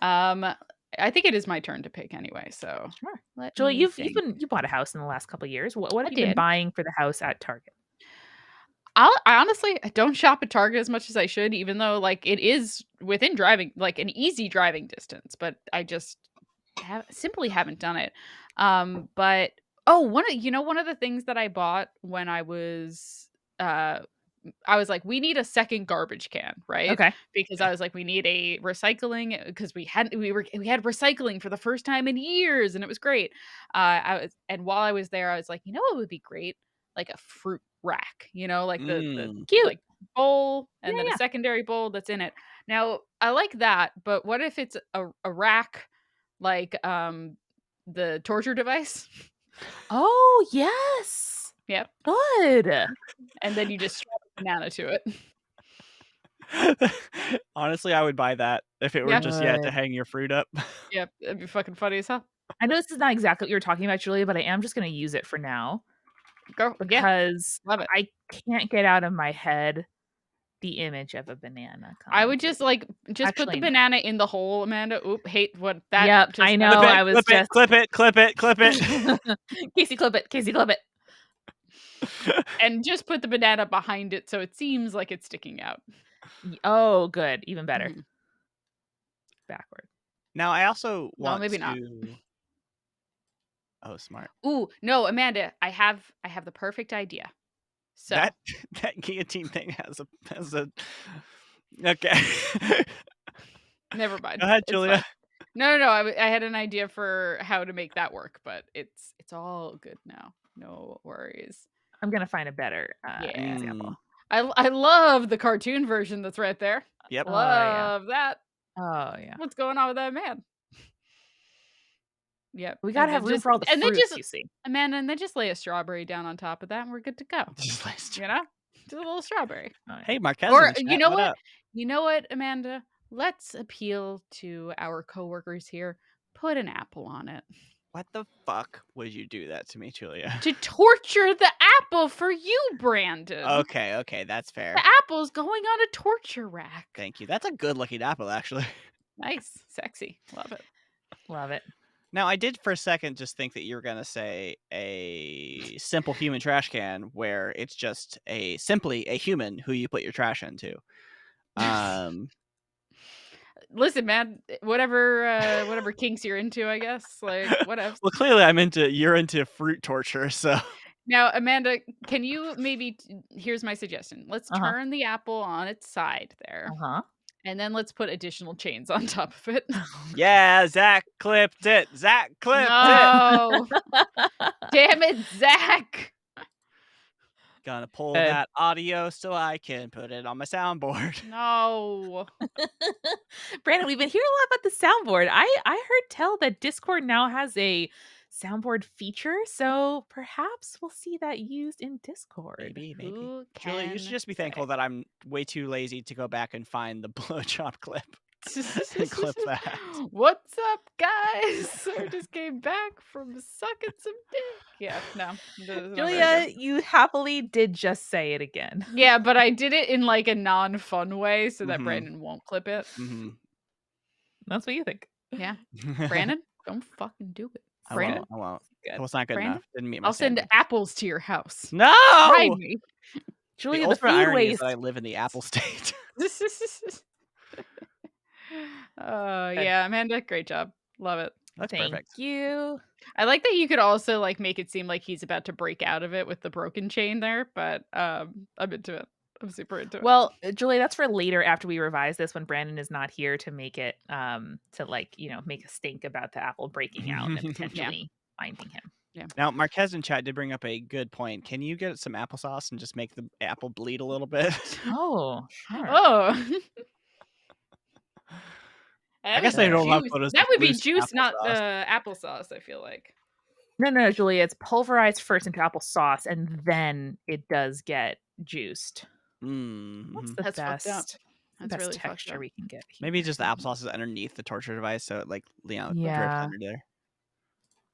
Um, I think it is my turn to pick anyway, so Sure. let Julie, me you've think. been you bought a house in the last couple of years. What I have you been did. buying for the house at Target? I honestly I don't shop at Target as much as I should, even though, like, it is within driving like, an easy driving distance, but I just simply haven't done it. But oh, one of the things that I bought when uh I was like, "We need a second garbage can," right? Okay. Because Yeah. I was like, "We need a recycling," because we had recycling for the first time in years, and it was great. While I was there, I was like, "You know what would be great? Like a fruit rack, like the Mm. Cute. like bowl Yeah, and then a yeah. secondary bowl that's in it." Now, I like that, but what if it's a rack like the torture device? Oh, yes. Yep. Good. And then you just strap a banana to it. Honestly, I would buy that if it were Yeah. just, yeah, to Good. hang your fruit up. Yep. It'd be fucking funny as hell. I know this is not exactly what you were talking about, Julia, but I am just gonna use it for now Go. Yeah. because Love it. I can't get out of my head the image of a banana I coming would through. just put the Actually, no. banana in the hole, Amanda. Oop, hate what that Yep, just I that Clip know, it, I evoked. was clip it, just clip it, clip it, clip it. Casey, clip it, Casey, clip it. And just put the banana behind it so it seems like it's sticking out. Oh, good, even better. Mhm. Backward. Now I also No, want maybe not. to oh, smart. Ooh, no, Amanda, I have the perfect idea. So, That that guillotine thing has a okay. never mind. Go ahead, It's fine. Julia. No. I had an idea for how to make that work, but it's all good now. No worries. I'm gonna find a better Yeah. Mm, example. I love the cartoon version that's right there. yep. Oh, yeah. Love that. Oh, yeah. What's going on with that man? Yep. We gotta have room for all the And then fruits, just you see. Amanda, and then just lay a strawberry down on top of that, and we're good to go. Just last You know? Just a little strawberry. Oh, yeah. Hey, Marquez in Or the chat. What up? You know what, Amanda? Let's appeal to our coworkers here. Put an apple on it. What the fuck would you do that to me, Julia? To torture the apple for you, Brandon. Okay, okay, that's The fair. apple's going on a torture rack. Thank you. That's a good looking apple, actually. Nice. Sexy. Love it. Love it. Now, I did for a second just think that you were gonna say a simple human trash can where it's just simply a human who you put your trash into. Um, Listen, man, whatever kinks you're into, I guess. Like, whatevs. well, clearly you're into fruit torture, so Now, Amanda, can you maybe here's my suggestion. Let's Uh-huh. turn the apple on its side there. Uh-huh. And then let's put additional chains on top of it. Yeah, Zach clipped it. Zach clipped it. No. Damn it, Zach. Gonna pull Good. that audio so I can put it on my soundboard. No. Brandon, we've been hearing a lot about the soundboard. I heard tell that Discord now has a soundboard feature, so perhaps we'll see that used in Discord. Maybe. Who Julia, you should can just be say? thankful that I'm way too lazy to go back and find the blowjob clip and clip that. What's up, guys? I just came back from sucking some dick. Yeah, no. this is not very Julia, good. you happily did just say it again. Yeah, but I did it in like a non-fun way so that Mhm. Brandon won't clip it. That's what you think. Yeah. Brandon, don't fucking do it. I Brandon? won't. I won't. Good. It was not good Brandon? enough. Didn't meet my I'll send standards. apples to your house. No! Try me. Julia, The the ultimate food irony is waste. that I live in the Apple state. Yeah, Amanda, great job. Love it. That's Thank perfect. you. I like that you could also like make it seem like he's about to break out of it with the broken chain there, but I'm into it. I'm super into it. Well, Julia, that's for later after we revise this when Brandon is not here to make it to like, make a stink about the apple breaking out and potentially finding him. Yeah. Now, Marquez in chat did bring up a good point. Can you get some applesauce and just make the apple bleed a little bit? Oh, sure. Oh. I guess they don't have photos That of would be loose juice, not applesauce. applesauce, I feel like. No, Julia, it's pulverized first into applesauce and then it does get juiced. What's the That's fucked up. best? That's Best really texture fucked up. we can get here. Maybe just the applesauce is underneath the torture device, so it drips Yeah. under there.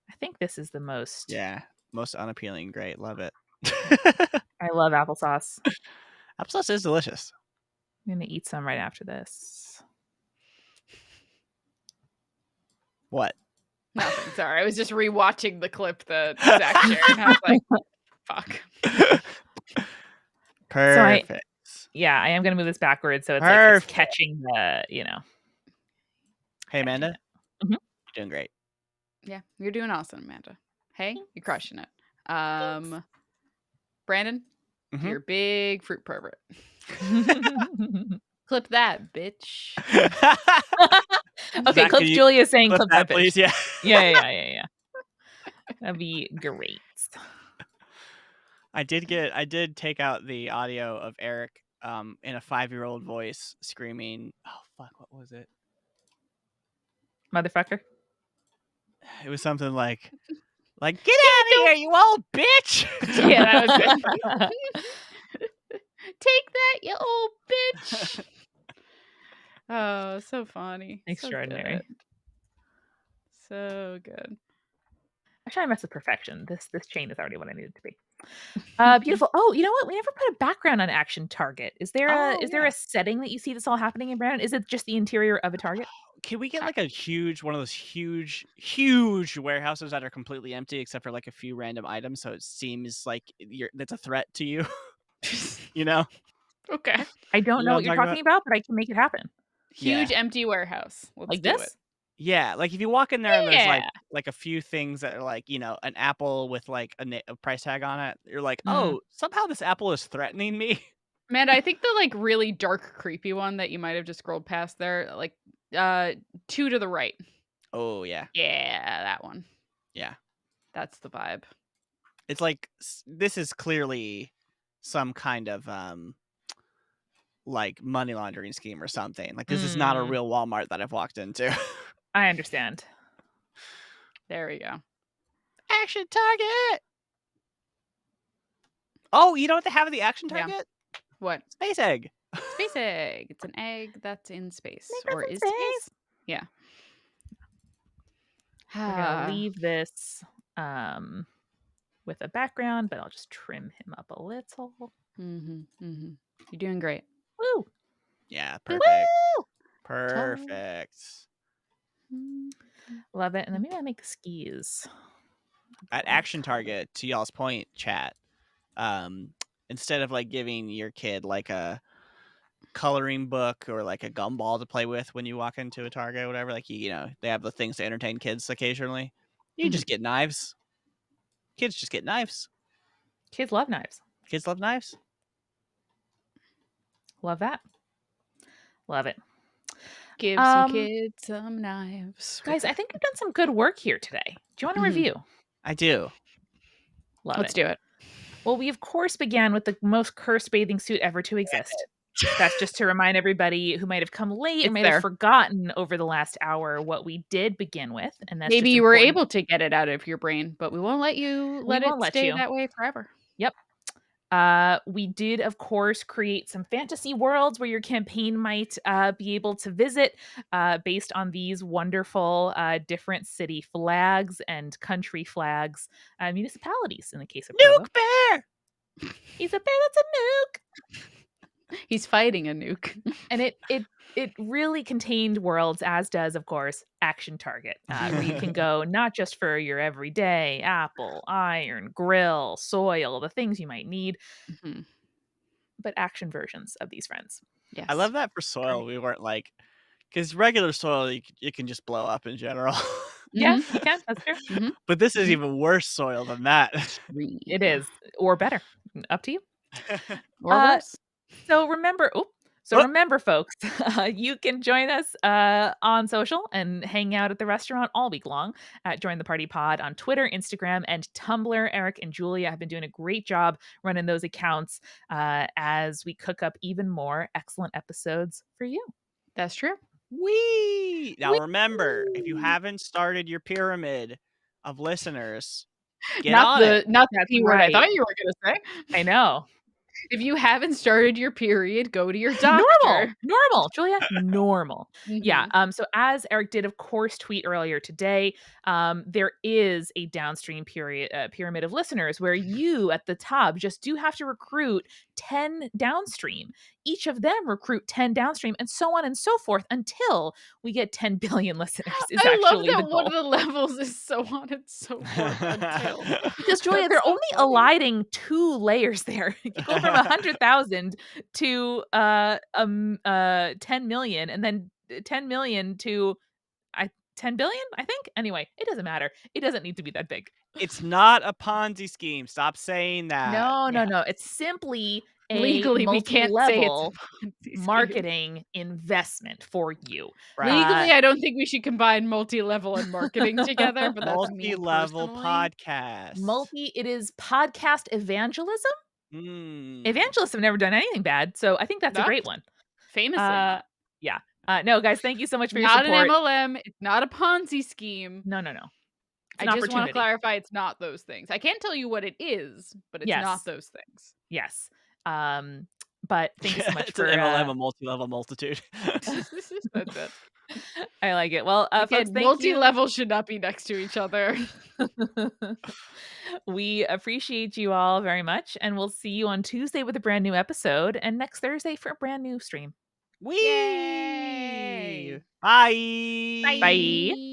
I think this is the most. Yeah, most unappealing. Great, love it. I love applesauce. Applesauce is delicious. I'm gonna eat some right after this. What? Nothing. Sorry, I was just rewatching the clip that Zach shared, and I was like, "Fuck." Perfect. I am gonna move this backwards so it's like it's catching the, Hey, Amanda. Mhm. You're doing great. Yeah, you're doing awesome, Amanda. Hey, you're crushing it. Brandon, you're a big fruit pervert. Clip that, bitch. Okay, Zach, clip Julia saying clip that, bitch. please. Yeah. Yeah. That'd be great. I did take out the audio of Eric in a 5-year-old voice screaming, oh fuck, what was it? Motherfucker. It was something like get out of here, you old bitch. Yeah, that was good. Take that, you old bitch. Oh, so funny. Extraordinary. So good. I try to mess with perfection. This chain is already what I need it to be. Beautiful. Oh, you know what? We never put a background on action target. Is there there a setting that you see this all happening in, Brandon? Is it just the interior of a target? Can we get like one of those huge warehouses that are completely empty except for like a few random items, so it seems like that's a threat to you? Okay. I don't know what you're talking about, but I can make it happen. Huge empty warehouse. Let's like do this? it. Yeah, like if you walk in there and there's like a few things that are like, an apple with like a price tag on it, you're like, oh, somehow this apple is threatening me. Amanda, I think the like really dark, creepy one that you might have just scrolled past there, like 2 to the right. Oh yeah. Yeah, that one. Yeah. That's the vibe. It's like this is clearly some kind of like money laundering scheme or something. Like this is not a real Walmart that I've walked into. I understand. There we go. Action target. Oh, you know what they have at the action target? Yeah. What? Space egg. Space egg. It's an egg that's in space. Or is space? Yeah. We're gonna leave this with a background, but I'll just trim him up a little. You're doing great. Woo! Yeah, perfect. Woo! Perfect. Love it. And then maybe I'll make the skis. At action target, to y'all's point, chat, instead of like giving your kid like a coloring book or like a gumball to play with when you walk into a Target or whatever, like they have the things to entertain kids occasionally. You just get knives. Kids just get knives. Kids love knives. Kids love knives. Love that. Love it. Give some Um, kids some knives. What's guys, I that? think we've done some good work here today. Do you want to Mhm. review? I do. Love Let's it. do it. Well, we of course began with the most cursed bathing suit ever to exist. That's just to remind everybody who might have come late and It's might have there. forgotten over the last hour what we did begin with, and that's Maybe just you were important. able to get it out of your brain, but we won't let you We let won't it let stay you. that way forever. Yep. We did, of course, create some fantasy worlds where your campaign might be able to visit based on these wonderful different city flags and country flags, municipalities in the case of Provo. Nuke bear. He's a bear that's a nuke. He's fighting a nuke. And it really contained worlds, as does, of course, Action Target, where you can go not just for your everyday apple, iron, grill, soil, the things you might need, Mhm. but action versions of these friends. I Yes. love that for soil. We weren't like, because regular soil it can just blow up in general. Yeah, Mhm. it can. That's true. Mhm. But this is Mhm. even worse soil than that. It Extreme. is, or better, up to you. Or Uh, worse. so remember, Oh, folks, you can join us on social and hang out at the restaurant all week long at Join the Party Pod on Twitter, Instagram, and Tumblr. Eric and Julia have been doing a great job running those accounts as we cook up even more excellent episodes for you. That's true. wee! Now remember, if you Whee! haven't started your pyramid of listeners, get Not on it. the That's P word I right. thought you were gonna say. I know. If you haven't started your period, go to your Normal, doctor. normal, Julia, normal. Yeah. Mhm. So as Eric did, of course, tweet earlier today, there is a downstream pyramid of listeners where you at the top just do have to recruit 10 downstream. Each of them recruit 10 downstream, and so on and so forth until we get 10 billion listeners. Is I love actually the that one of goal. the levels is so on and so forth until. Because Julia, That's they're so only funny. eliding 2 layers there. You go from 100,000 to 10 million, and then 10 million to I 10 billion, I think. Anyway, it doesn't matter. It doesn't need to be that big. It's not a Ponzi scheme. Stop saying that. No, no, Yeah. no. It's simply a Legally, we can't say it's a multi-level Ponzi scheme. marketing investment for you. Right. Legally, I don't think we should combine multi-level and marketing together, but that's me Multi-level personally. podcast. It is podcast evangelism. Mm. Evangelists have never done anything bad, so I think that's a Nope, great one. famously Uh, not. yeah. No, guys, thank you so much for your Not an support. MLM, it's not a Ponzi scheme. No, no, no. It's I an just wanna opportunity. clarify it's not those things. I can't tell you what it is, but it's not Yes. those things. Yes. But thank you so much It's an for MLM, a multi-level multitude. That's it. I like it. Well, folks, Again, thank you. multi-level should not be next to each other. We appreciate you all very much, and we'll see you on Tuesday with a brand new episode and next Thursday for a brand new stream. Wee! Yay! Bye. Bye. Bye.